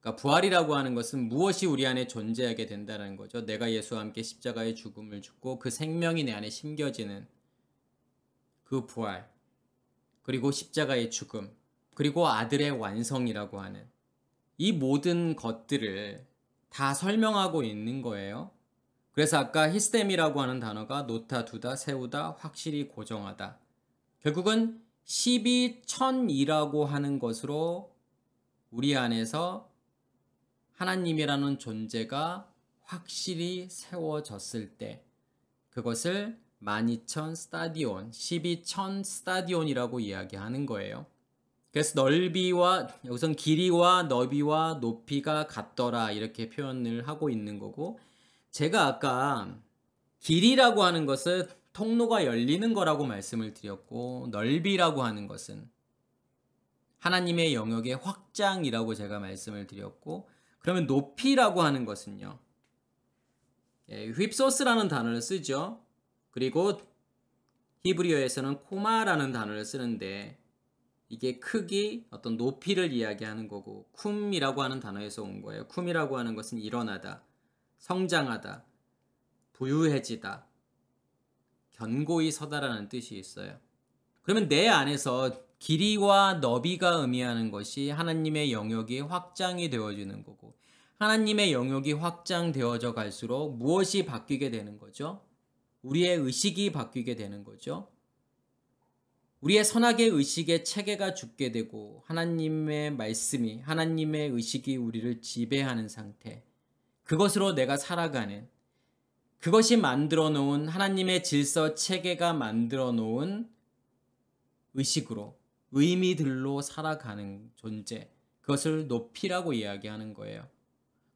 그러니까 부활이라고 하는 것은 무엇이 우리 안에 존재하게 된다는 거죠. 내가 예수와 함께 십자가의 죽음을 죽고 그 생명이 내 안에 심겨지는 그 부활 그리고 십자가의 죽음 그리고 아들의 완성이라고 하는 이 모든 것들을 다 설명하고 있는 거예요. 그래서 아까 히스템이라고 하는 단어가 놓다, 두다, 세우다, 확실히 고정하다. 결국은 12천이라고 하는 것으로 우리 안에서 하나님이라는 존재가 확실히 세워졌을 때 그것을 12,000 스타디온, 12,000 스타디온이라고 이야기하는 거예요. 그래서 넓이와 여기선 길이와 너비와 높이가 같더라 이렇게 표현을 하고 있는 거고 제가 아까 길이라고 하는 것은 통로가 열리는 거라고 말씀을 드렸고 넓이라고 하는 것은 하나님의 영역의 확장이라고 제가 말씀을 드렸고 그러면 높이라고 하는 것은요. 휩소스라는 단어를 쓰죠. 그리고 히브리어에서는 코마라는 단어를 쓰는데 이게 크기, 어떤 높이를 이야기하는 거고 쿰이라고 하는 단어에서 온 거예요. 쿰이라고 하는 것은 일어나다, 성장하다, 부유해지다, 견고히 서다라는 뜻이 있어요. 그러면 내 안에서 길이와 너비가 의미하는 것이 하나님의 영역이 확장이 되어지는 거고 하나님의 영역이 확장되어져 갈수록 무엇이 바뀌게 되는 거죠? 우리의 의식이 바뀌게 되는 거죠. 우리의 선악의 의식의 체계가 죽게 되고 하나님의 말씀이 하나님의 의식이 우리를 지배하는 상태 그것으로 내가 살아가는 그것이 만들어 놓은 하나님의 질서 체계가 만들어 놓은 의식으로 의미들로 살아가는 존재 그것을 높이라고 이야기하는 거예요.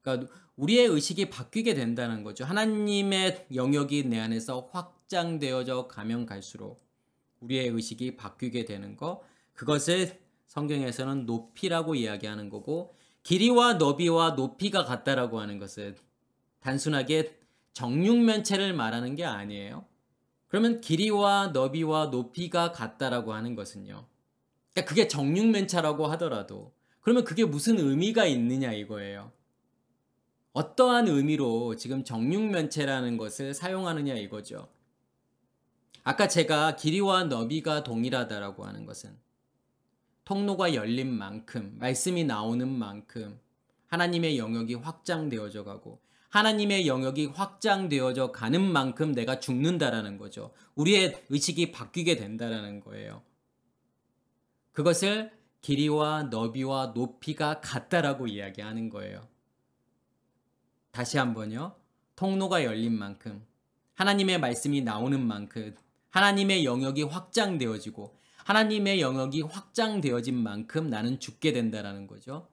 그러니까 우리의 의식이 바뀌게 된다는 거죠. 하나님의 영역이 내 안에서 확장되어져 가면 갈수록 우리의 의식이 바뀌게 되는 거, 그것을 성경에서는 높이라고 이야기하는 거고, 길이와 너비와 높이가 같다라고 하는 것은 단순하게 정육면체를 말하는 게 아니에요. 그러면 길이와 너비와 높이가 같다라고 하는 것은요, 그러니까 그게 정육면체라고 하더라도 그러면 그게 무슨 의미가 있느냐 이거예요. 어떠한 의미로 지금 정육면체라는 것을 사용하느냐 이거죠. 아까 제가 길이와 너비가 동일하다라고 하는 것은 통로가 열린 만큼, 말씀이 나오는 만큼 하나님의 영역이 확장되어져 가고, 하나님의 영역이 확장되어져 가는 만큼 내가 죽는다라는 거죠. 우리의 의식이 바뀌게 된다라는 거예요. 그것을 길이와 너비와 높이가 같다라고 이야기하는 거예요. 다시 한번요. 통로가 열린 만큼, 하나님의 말씀이 나오는 만큼 하나님의 영역이 확장되어지고, 하나님의 영역이 확장되어진 만큼 나는 죽게 된다라는 거죠.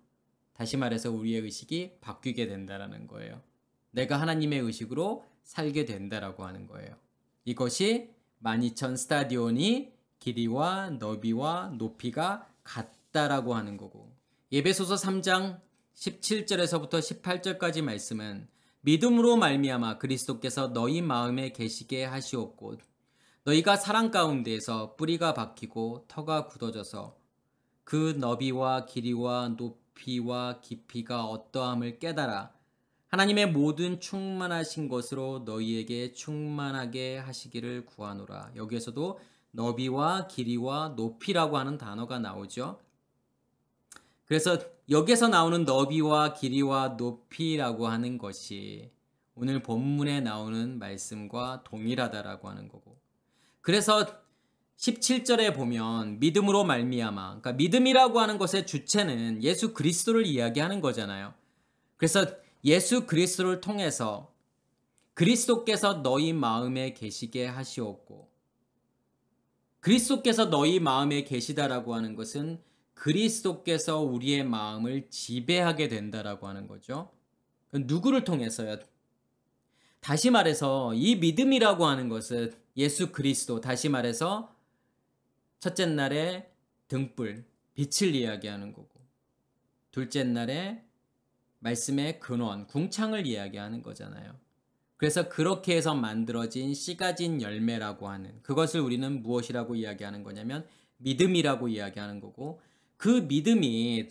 다시 말해서 우리의 의식이 바뀌게 된다라는 거예요. 내가 하나님의 의식으로 살게 된다라고 하는 거예요. 이것이 12,000 스타디온이 길이와 너비와 높이가 같다라고 하는 거고, 에베소서 3장 17절에서부터 18절까지 말씀은 믿음으로 말미암아 그리스도께서 너희 마음에 계시게 하시옵고, 너희가 사랑 가운데에서 뿌리가 박히고 터가 굳어져서 그 너비와 길이와 높이와 깊이가 어떠함을 깨달아 하나님의 모든 충만하신 것으로 너희에게 충만하게 하시기를 구하노라. 여기에서도 너비와 길이와 높이라고 하는 단어가 나오죠. 그래서 여기에서 나오는 너비와 길이와 높이라고 하는 것이 오늘 본문에 나오는 말씀과 동일하다라고 하는 거고, 그래서 17절에 보면 믿음으로 말미암아, 그러니까 믿음이라고 하는 것의 주체는 예수 그리스도를 이야기하는 거잖아요. 그래서 예수 그리스도를 통해서 그리스도께서 너희 마음에 계시게 하시옵고, 그리스도께서 너희 마음에 계시다라고 하는 것은 그리스도께서 우리의 마음을 지배하게 된다라고 하는 거죠. 누구를 통해서요? 다시 말해서 이 믿음이라고 하는 것은 예수 그리스도, 다시 말해서 첫째 날에 등불, 빛을 이야기하는 거고, 둘째 날에 말씀의 근원, 궁창을 이야기하는 거잖아요. 그래서 그렇게 해서 만들어진 씨 가진 열매라고 하는 그것을 우리는 무엇이라고 이야기하는 거냐면 믿음이라고 이야기하는 거고, 그 믿음이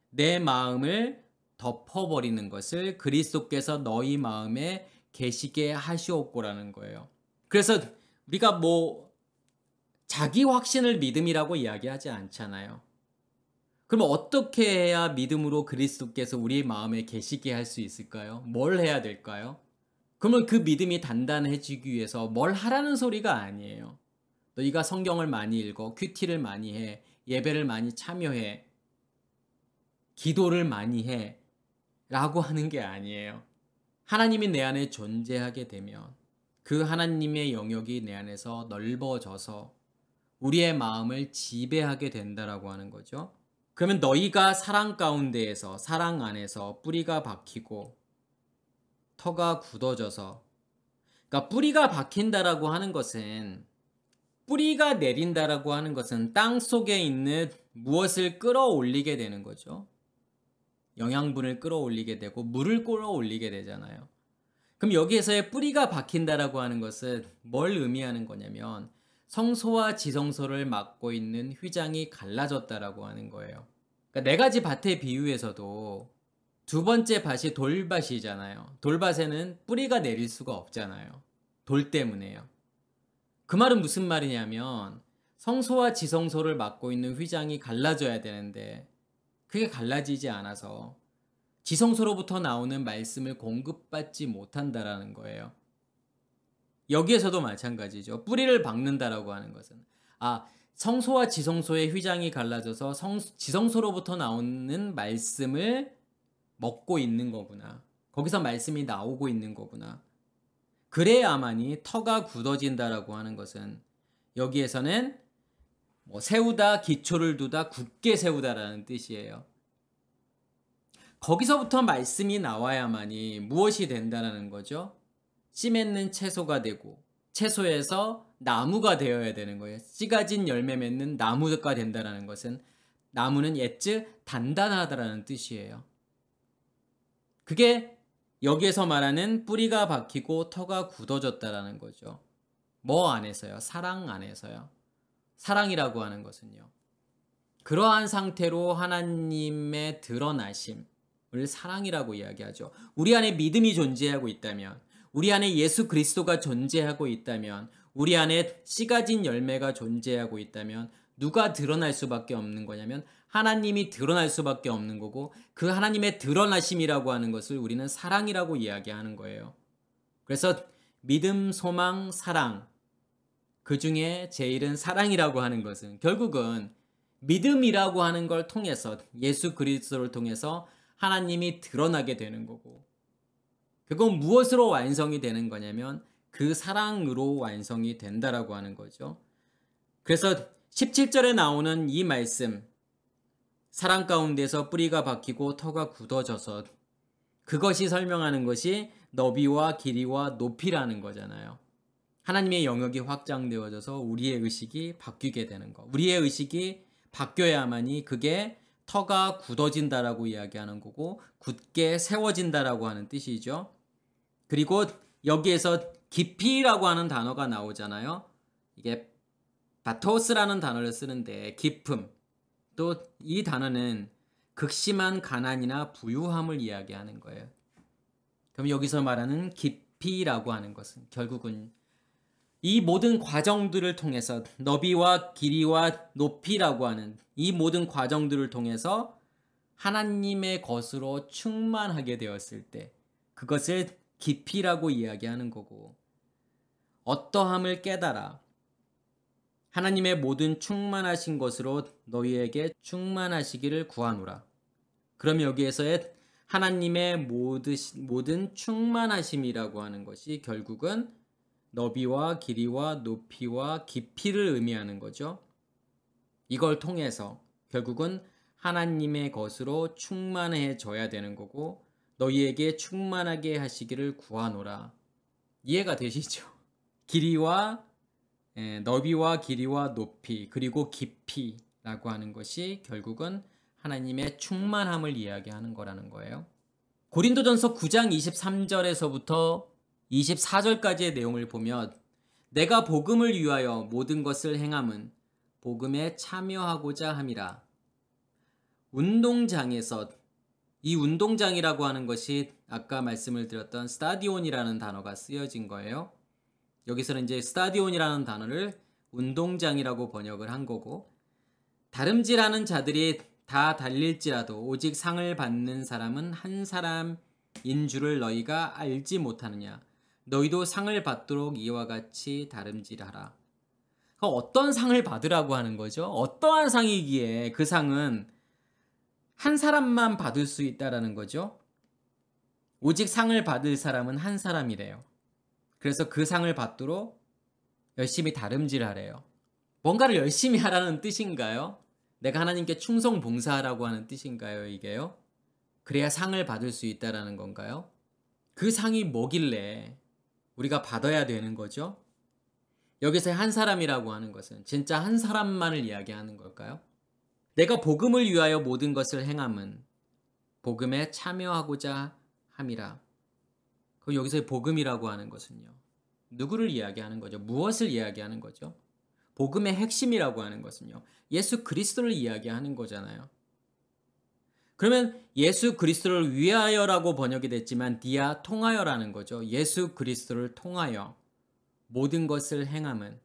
내 마음을 덮어버리는 것을 그리스도께서 너희 마음에 계시게 하시옵고라는 거예요. 그래서 우리가 자기 확신을 믿음이라고 이야기하지 않잖아요. 그럼 어떻게 해야 믿음으로 그리스도께서 우리 마음에 계시게 할 수 있을까요? 뭘 해야 될까요? 그러면 그 믿음이 단단해지기 위해서 뭘 하라는 소리가 아니에요. 너희가 성경을 많이 읽어, 큐티를 많이 해, 예배를 많이 참여해, 기도를 많이 해 라고 하는 게 아니에요. 하나님이 내 안에 존재하게 되면 그 하나님의 영역이 내 안에서 넓어져서 우리의 마음을 지배하게 된다라고 하는 거죠. 그러면 너희가 사랑 가운데에서, 사랑 안에서 뿌리가 박히고 터가 굳어져서, 그러니까 뿌리가 박힌다라고 하는 것은, 뿌리가 내린다라고 하는 것은 땅 속에 있는 무엇을 끌어올리게 되는 거죠. 영양분을 끌어올리게 되고 물을 끌어올리게 되잖아요. 그럼 여기에서의 뿌리가 박힌다라고 하는 것은 뭘 의미하는 거냐면 성소와 지성소를 막고 있는 휘장이 갈라졌다라고 하는 거예요. 그러니까 네 가지 밭의 비유에서도 두 번째 밭이 돌밭이잖아요. 돌밭에는 뿌리가 내릴 수가 없잖아요. 돌 때문에요. 그 말은 무슨 말이냐면 성소와 지성소를 막고 있는 휘장이 갈라져야 되는데 그게 갈라지지 않아서 지성소로부터 나오는 말씀을 공급받지 못한다라는 거예요. 여기에서도 마찬가지죠. 뿌리를 박는다라고 하는 것은 성소와 지성소의 휘장이 갈라져서 지성소로부터 나오는 말씀을 먹고 있는 거구나. 거기서 말씀이 나오고 있는 거구나. 그래야만이 터가 굳어진다라고 하는 것은 여기에서는 세우다, 기초를 두다, 굳게 세우다라는 뜻이에요. 거기서부터 말씀이 나와야만이 무엇이 된다라는 거죠? 씨 맺는 채소가 되고 채소에서 나무가 되어야 되는 거예요. 씨 가진 열매 맺는 나무가 된다는 것은 나무는 옛즈 단단하다라는 뜻이에요. 그게 여기에서 말하는 뿌리가 박히고 터가 굳어졌다라는 거죠. 뭐 안에서요? 사랑 안에서요. 사랑이라고 하는 것은요. 그러한 상태로 하나님의 드러나심을 사랑이라고 이야기하죠. 우리 안에 믿음이 존재하고 있다면, 우리 안에 예수 그리스도가 존재하고 있다면, 우리 안에 씨 가진 열매가 존재하고 있다면 누가 드러날 수밖에 없는 거냐면 하나님이 드러날 수밖에 없는 거고, 그 하나님의 드러나심이라고 하는 것을 우리는 사랑이라고 이야기하는 거예요. 그래서 믿음, 소망, 사랑, 그 중에 제일은 사랑이라고 하는 것은 결국은 믿음이라고 하는 걸 통해서, 예수 그리스도를 통해서 하나님이 드러나게 되는 거고, 그건 무엇으로 완성이 되는 거냐면 그 사랑으로 완성이 된다라고 하는 거죠. 그래서 17절에 나오는 이 말씀, 사랑 가운데서 뿌리가 박히고 터가 굳어져서, 그것이 설명하는 것이 너비와 길이와 높이라는 거잖아요. 하나님의 영역이 확장되어져서 우리의 의식이 바뀌게 되는 거. 우리의 의식이 바뀌어야만이 그게 터가 굳어진다라고 이야기하는 거고, 굳게 세워진다라고 하는 뜻이죠. 그리고 여기에서 깊이라고 하는 단어가 나오잖아요. 이게 바토스라는 단어를 쓰는데, 깊음. 또 이 단어는 극심한 가난이나 부유함을 이야기하는 거예요. 그럼 여기서 말하는 깊이라고 하는 것은 결국은 이 모든 과정들을 통해서, 너비와 길이와 높이라고 하는 이 모든 과정들을 통해서 하나님의 것으로 충만하게 되었을 때 그것을 깊이라고 이야기하는 거고, 어떠함을 깨달아 하나님의 모든 충만하신 것으로 너희에게 충만하시기를 구하노라. 그럼 여기에서의 하나님의 모든 충만하심이라고 하는 것이 결국은 너비와 길이와 높이와 깊이를 의미하는 거죠. 이걸 통해서 결국은 하나님의 것으로 충만해져야 되는 거고, 너희에게 충만하게 하시기를 구하노라. 이해가 되시죠? 너비와 길이와 높이, 그리고 깊이라고 하는 것이 결국은 하나님의 충만함을 이야기하는 거라는 거예요. 고린도전서 9장 23절에서부터 24절까지의 내용을 보면, 내가 복음을 위하여 모든 것을 행함은 복음에 참여하고자 함이라. 운동장에서, 이 운동장이라고 하는 것이 아까 말씀을 드렸던 스타디온이라는 단어가 쓰여진 거예요. 여기서는 이제 스타디온이라는 단어를 운동장이라고 번역을 한 거고, 다름질하는 자들이 다 달릴지라도 오직 상을 받는 사람은 한 사람인 줄을 너희가 알지 못하느냐. 너희도 상을 받도록 이와 같이 다름질하라. 어떤 상을 받으라고 하는 거죠? 어떠한 상이기에 그 상은 한 사람만 받을 수 있다라는 거죠? 오직 상을 받을 사람은 한 사람이래요. 그래서 그 상을 받도록 열심히 다름질하래요. 뭔가를 열심히 하라는 뜻인가요? 내가 하나님께 충성 봉사하라고 하는 뜻인가요, 이게요? 그래야 상을 받을 수 있다라는 건가요? 그 상이 뭐길래 우리가 받아야 되는 거죠? 여기서 한 사람이라고 하는 것은 진짜 한 사람만을 이야기하는 걸까요? 내가 복음을 위하여 모든 것을 행함은 복음에 참여하고자 함이라. 그럼 여기서 복음이라고 하는 것은요, 누구를 이야기하는 거죠? 무엇을 이야기하는 거죠? 복음의 핵심이라고 하는 것은요, 예수 그리스도를 이야기하는 거잖아요. 그러면 예수 그리스도를 위하여라고 번역이 됐지만 디아 통하여라는 거죠. 예수 그리스도를 통하여 모든 것을 행함은,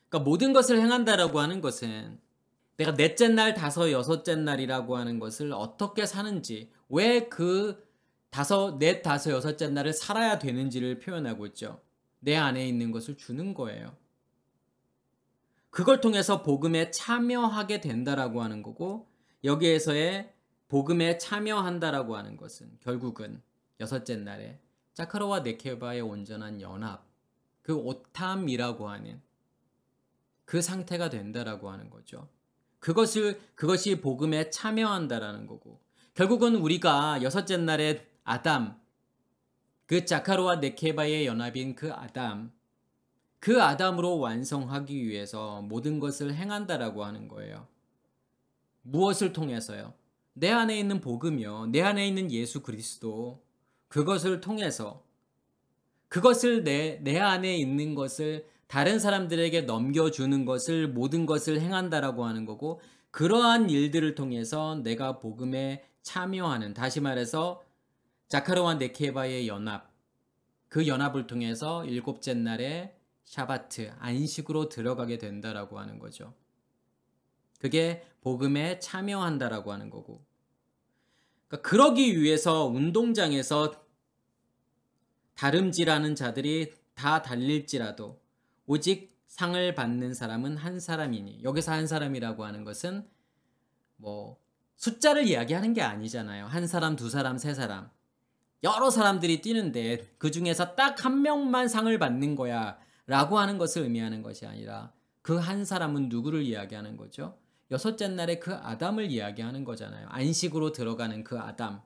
그러니까 모든 것을 행한다라고 하는 것은 내가 넷째 날, 다섯, 여섯째 날이라고 하는 것을 어떻게 사는지, 왜 그 넷, 다섯, 여섯째 날을 살아야 되는지를 표현하고 있죠. 내 안에 있는 것을 주는 거예요. 그걸 통해서 복음에 참여하게 된다라고 하는 거고, 여기에서의 복음에 참여한다라고 하는 것은 결국은 여섯째 날에 자카로와 네케바의 온전한 연합, 그 오탐이라고 하는 그 상태가 된다라고 하는 거죠. 그것이 복음에 참여한다라는 거고, 결국은 우리가 여섯째 날에 아담, 그 자카로와 네케바의 연합인 그 아담, 그 아담으로 완성하기 위해서 모든 것을 행한다라고 하는 거예요. 무엇을 통해서요? 내 안에 있는 복음이요. 내 안에 있는 예수 그리스도. 그것을 통해서 그것을 내 안에 있는 것을 다른 사람들에게 넘겨주는 것을 모든 것을 행한다라고 하는 거고 그러한 일들을 통해서 내가 복음에 참여하는 다시 말해서 자카르와 네케바의 연합 그 연합을 통해서 일곱째 날에 샤바트 안식으로 들어가게 된다라고 하는 거죠. 그게 복음에 참여한다라고 하는 거고 그러니까 그러기 위해서 운동장에서 다름질하는 자들이 다 달릴지라도 오직 상을 받는 사람은 한 사람이니 여기서 한 사람이라고 하는 것은 뭐 숫자를 이야기하는 게 아니잖아요. 한 사람, 두 사람, 세 사람 여러 사람들이 뛰는데 그 중에서 딱 한 명만 상을 받는 거야 라고 하는 것을 의미하는 것이 아니라 그 한 사람은 누구를 이야기하는 거죠? 여섯째 날에 그 아담을 이야기하는 거잖아요. 안식으로 들어가는 그 아담.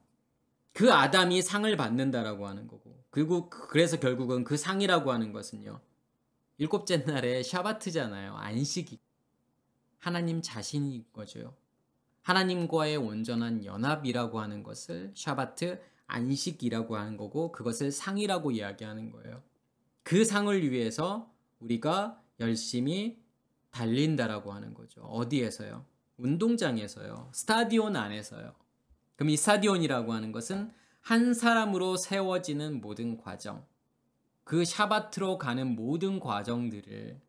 그 아담이 상을 받는다라고 하는 거고 그리고 그래서 결국은 그 상이라고 하는 것은요. 일곱째 날에 샤바트잖아요. 안식이. 하나님 자신인 거죠. 하나님과의 온전한 연합이라고 하는 것을 샤바트 안식이라고 하는 거고 그것을 상이라고 이야기하는 거예요. 그 상을 위해서 우리가 열심히 달린다라고 하는 거죠. 어디에서요? 운동장에서요. 스타디온 안에서요. 그럼 이 스타디온이라고 하는 것은 한 사람으로 세워지는 모든 과정, 그 샤바트로 가는 모든 과정들을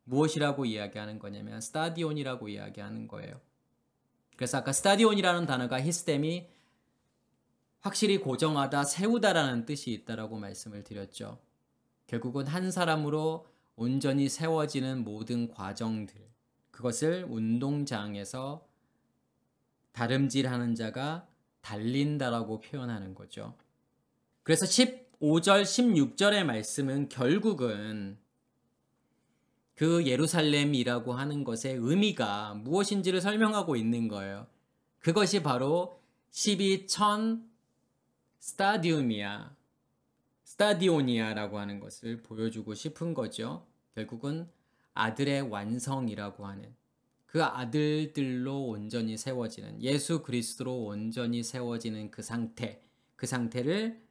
무엇이라고 이야기하는 거냐면 스타디온이라고 이야기하는 거예요. 그래서 아까 스타디온이라는 단어가 히스템이 확실히 고정하다, 세우다라는 뜻이 있다라고 말씀을 드렸죠. 결국은 한 사람으로 온전히 세워지는 모든 과정들, 그것을 운동장에서 다름질하는 자가 달린다라고 표현하는 거죠. 그래서 15절, 16절의 말씀은 결국은 그 예루살렘이라고 하는 것의 의미가 무엇인지를 설명하고 있는 거예요. 그것이 바로 12,000 스타디오니아라고 하는 것을 보여주고 싶은 거죠. 결국은 아들의 완성이라고 하는 그 아들들로 온전히 세워지는 예수 그리스도로 온전히 세워지는 그 상태를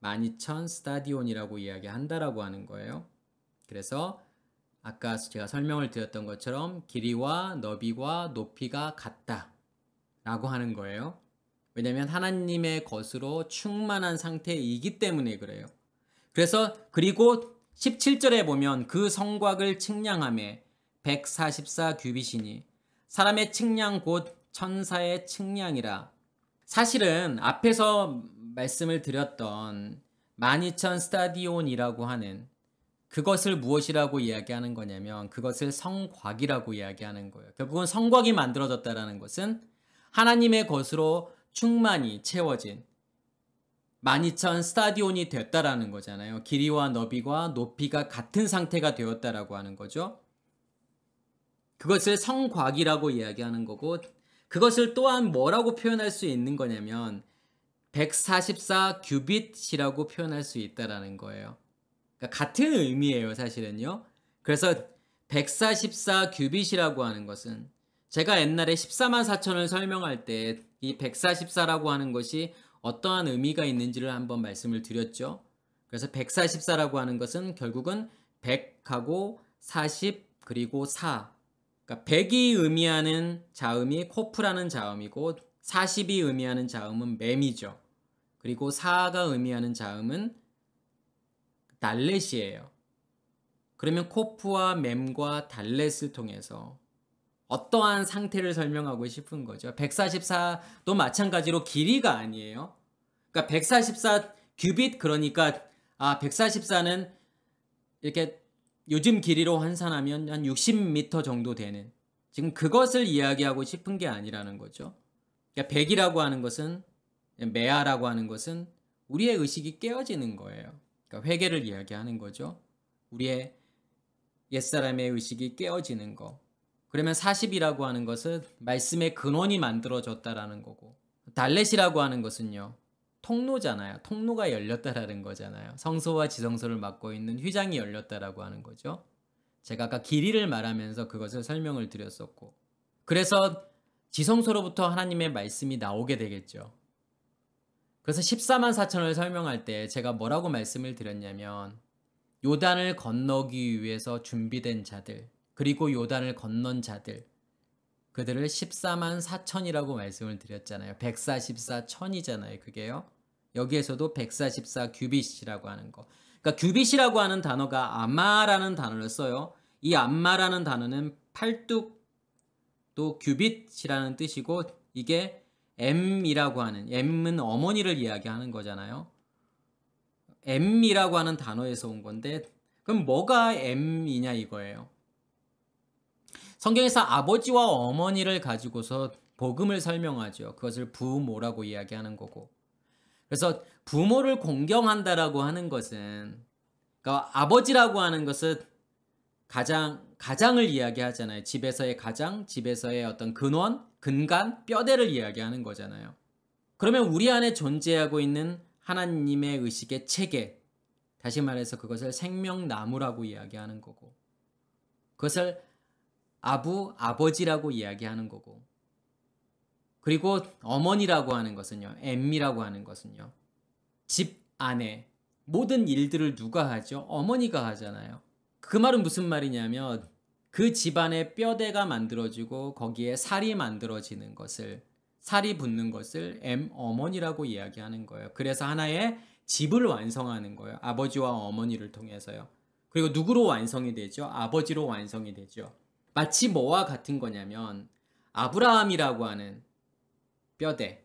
12,000 스타디온이라고 이야기한다라고 하는 거예요. 그래서 아까 제가 설명을 드렸던 것처럼 길이와 너비와 높이가 같다라고 하는 거예요. 왜냐하면 하나님의 것으로 충만한 상태이기 때문에 그래요. 그래서 그리고 17절에 보면 그 성곽을 측량하매 144 규빗이니 사람의 측량 곧 천사의 측량이라. 사실은 앞에서 말씀을 드렸던 12,000 스타디온이라고 하는 그것을 무엇이라고 이야기하는 거냐면 그것을 성곽이라고 이야기하는 거예요. 결국은 성곽이 만들어졌다는 것은 하나님의 것으로 충만히 채워진 12,000 스타디온이 됐다라는 거잖아요. 길이와 너비와 높이가 같은 상태가 되었다라고 하는 거죠. 그것을 성곽이라고 이야기하는 거고 그것을 또한 뭐라고 표현할 수 있는 거냐면 144 규빗이라고 표현할 수 있다라는 거예요. 그러니까 같은 의미예요, 사실은요. 그래서 144 규빗이라고 하는 것은 제가 옛날에 14만 4천을 설명할 때 이 144라고 하는 것이 어떠한 의미가 있는지를 한번 말씀을 드렸죠. 그래서 144라고 하는 것은 결국은 100하고 40 그리고 4. 그러니까 100이 의미하는 자음이 코프라는 자음이고 40이 의미하는 자음은 맴이죠. 그리고 4가 의미하는 자음은 달렛이에요. 그러면 코프와 맴과 달렛을 통해서 어떠한 상태를 설명하고 싶은 거죠. 144도 마찬가지로 길이가 아니에요. 그러니까 144 규빗 그러니까 144는 이렇게 요즘 길이로 환산하면 한 60m 정도 되는 지금 그것을 이야기하고 싶은 게 아니라는 거죠. 그러니까 100이라고 하는 것은 메아라고 하는 것은 우리의 의식이 깨어지는 거예요. 그러니까 회개를 이야기하는 거죠. 우리의 옛사람의 의식이 깨어지는 거. 그러면 40이라고 하는 것은 말씀의 근원이 만들어졌다라는 거고 달렛이라고 하는 것은요. 통로잖아요. 통로가 열렸다라는 거잖아요. 성소와 지성소를 맡고 있는 휘장이 열렸다라고 하는 거죠. 제가 아까 길이를 말하면서 그것을 설명을 드렸었고, 그래서 지성소로부터 하나님의 말씀이 나오게 되겠죠. 그래서 14만 4천을 설명할 때 제가 뭐라고 말씀을 드렸냐면, 요단을 건너기 위해서 준비된 자들, 그리고 요단을 건넌 자들, 그들을 14만 4천이라고 말씀을 드렸잖아요. 144천이잖아요. 그게요. 여기에서도 144 규빗이라고 하는 거. 그러니까 규빗이라고 하는 단어가 아마라는 단어를 써요. 이 아마라는 단어는 팔뚝 또 규빗이라는 뜻이고, 이게 M이라고 하는, M은 어머니를 이야기하는 거잖아요. M이라고 하는 단어에서 온 건데, 그럼 뭐가 M이냐 이거예요. 성경에서 아버지와 어머니를 가지고서 복음을 설명하죠. 그것을 부모라고 이야기하는 거고. 그래서 부모를 공경한다라고 하는 것은, 그러니까 아버지라고 하는 것은 가장을 이야기하잖아요. 집에서의 가장, 집에서의 어떤 근원, 근간, 뼈대를 이야기하는 거잖아요. 그러면 우리 안에 존재하고 있는 하나님의 의식의 체계, 다시 말해서 그것을 생명나무라고 이야기하는 거고, 그것을 아버지라고 이야기하는 거고, 그리고 어머니라고 하는 것은요, 엠미라고 하는 것은요, 집 안에 모든 일들을 누가 하죠? 어머니가 하잖아요. 그 말은 무슨 말이냐면, 그 집안의 뼈대가 만들어지고 거기에 살이 만들어지는 것을, 살이 붙는 것을 어머니라고 이야기하는 거예요. 그래서 하나의 집을 완성하는 거예요. 아버지와 어머니를 통해서요. 그리고 누구로 완성이 되죠? 아버지로 완성이 되죠. 마치 뭐와 같은 거냐면, 아브라함이라고 하는 뼈대,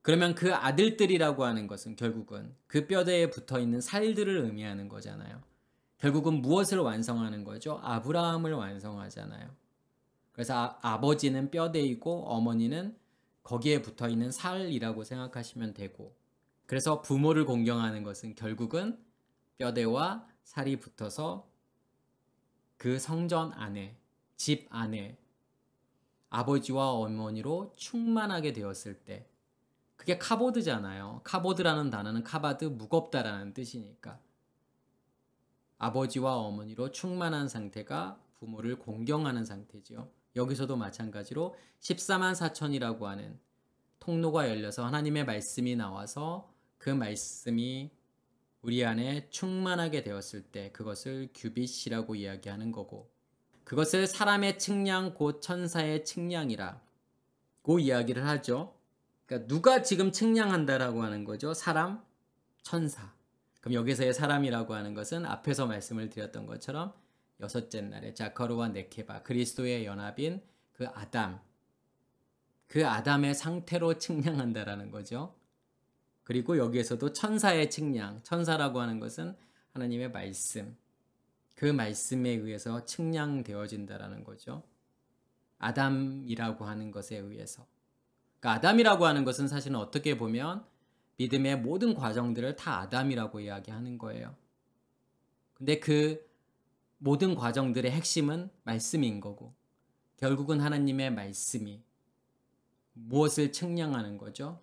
그러면 그 아들들이라고 하는 것은 결국은 그 뼈대에 붙어있는 살들을 의미하는 거잖아요. 결국은 무엇을 완성하는 거죠? 아브라함을 완성하잖아요. 그래서 아버지는 뼈대이고 어머니는 거기에 붙어있는 살이라고 생각하시면 되고, 그래서 부모를 공경하는 것은 결국은 뼈대와 살이 붙어서 그 성전 안에, 집 안에 아버지와 어머니로 충만하게 되었을 때, 그게 카보드잖아요. 카보드라는 단어는 카바드, 무겁다라는 뜻이니까. 아버지와 어머니로 충만한 상태가 부모를 공경하는 상태지요. 여기서도 마찬가지로 14만 4천이라고 하는 통로가 열려서 하나님의 말씀이 나와서 그 말씀이 우리 안에 충만하게 되었을 때 그것을 규빗이라고 이야기하는 거고, 그것을 사람의 측량 곧 천사의 측량이라고 이야기를 하죠. 그러니까 누가 지금 측량한다라고 하는 거죠? 사람, 천사. 그럼 여기서의 사람이라고 하는 것은 앞에서 말씀을 드렸던 것처럼 여섯째 날에 자카르와 네케바, 그리스도의 연합인 그 아담의 상태로 측량한다라는 거죠. 그리고 여기에서도 천사의 측량, 천사라고 하는 것은 하나님의 말씀, 그 말씀에 의해서 측량되어진다라는 거죠. 아담이라고 하는 것에 의해서. 그러니까 아담이라고 하는 것은 사실은 어떻게 보면 믿음의 모든 과정들을 다 아담이라고 이야기하는 거예요. 근데 그 모든 과정들의 핵심은 말씀인 거고, 결국은 하나님의 말씀이 무엇을 측량하는 거죠?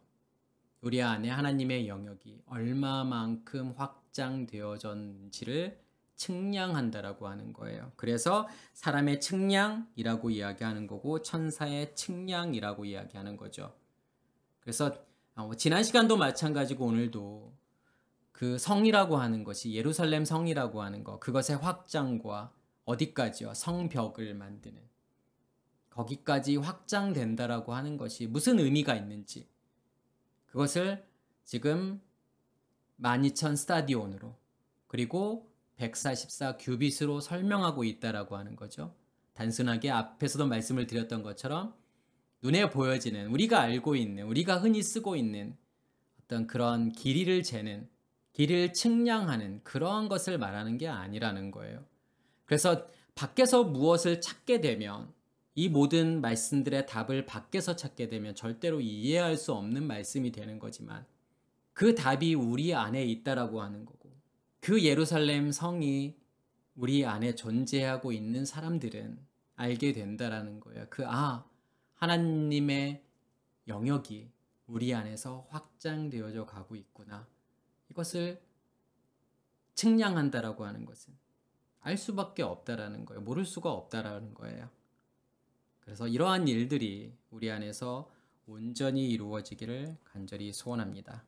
우리 안에 하나님의 영역이 얼마만큼 확장되어졌는지를 측량한다라고 하는 거예요. 그래서 사람의 측량이라고 이야기하는 거고, 천사의 측량이라고 이야기하는 거죠. 그래서 지난 시간도 마찬가지고 오늘도 그 성이라고 하는 것이, 예루살렘 성이라고 하는 것, 그것의 확장과 어디까지요? 성벽을 만드는, 거기까지 확장된다라고 하는 것이 무슨 의미가 있는지, 그것을 지금 12,000 스타디온으로, 그리고 144 규빗으로 설명하고 있다라고 하는 거죠. 단순하게 앞에서도 말씀을 드렸던 것처럼 눈에 보여지는, 우리가 알고 있는, 우리가 흔히 쓰고 있는 어떤 그런 길이를 재는, 길이를 측량하는 그런 것을 말하는 게 아니라는 거예요. 그래서 밖에서 무엇을 찾게 되면, 이 모든 말씀들의 답을 밖에서 찾게 되면 절대로 이해할 수 없는 말씀이 되는 거지만, 그 답이 우리 안에 있다라고 하는 거고, 그 예루살렘 성이 우리 안에 존재하고 있는 사람들은 알게 된다라는 거예요. 하나님의 영역이 우리 안에서 확장되어져 가고 있구나. 이것을 측량한다라고 하는 것은 알 수밖에 없다라는 거예요. 모를 수가 없다라는 거예요. 그래서 이러한 일들이 우리 안에서 온전히 이루어지기를 간절히 소원합니다.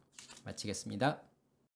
마치겠습니다.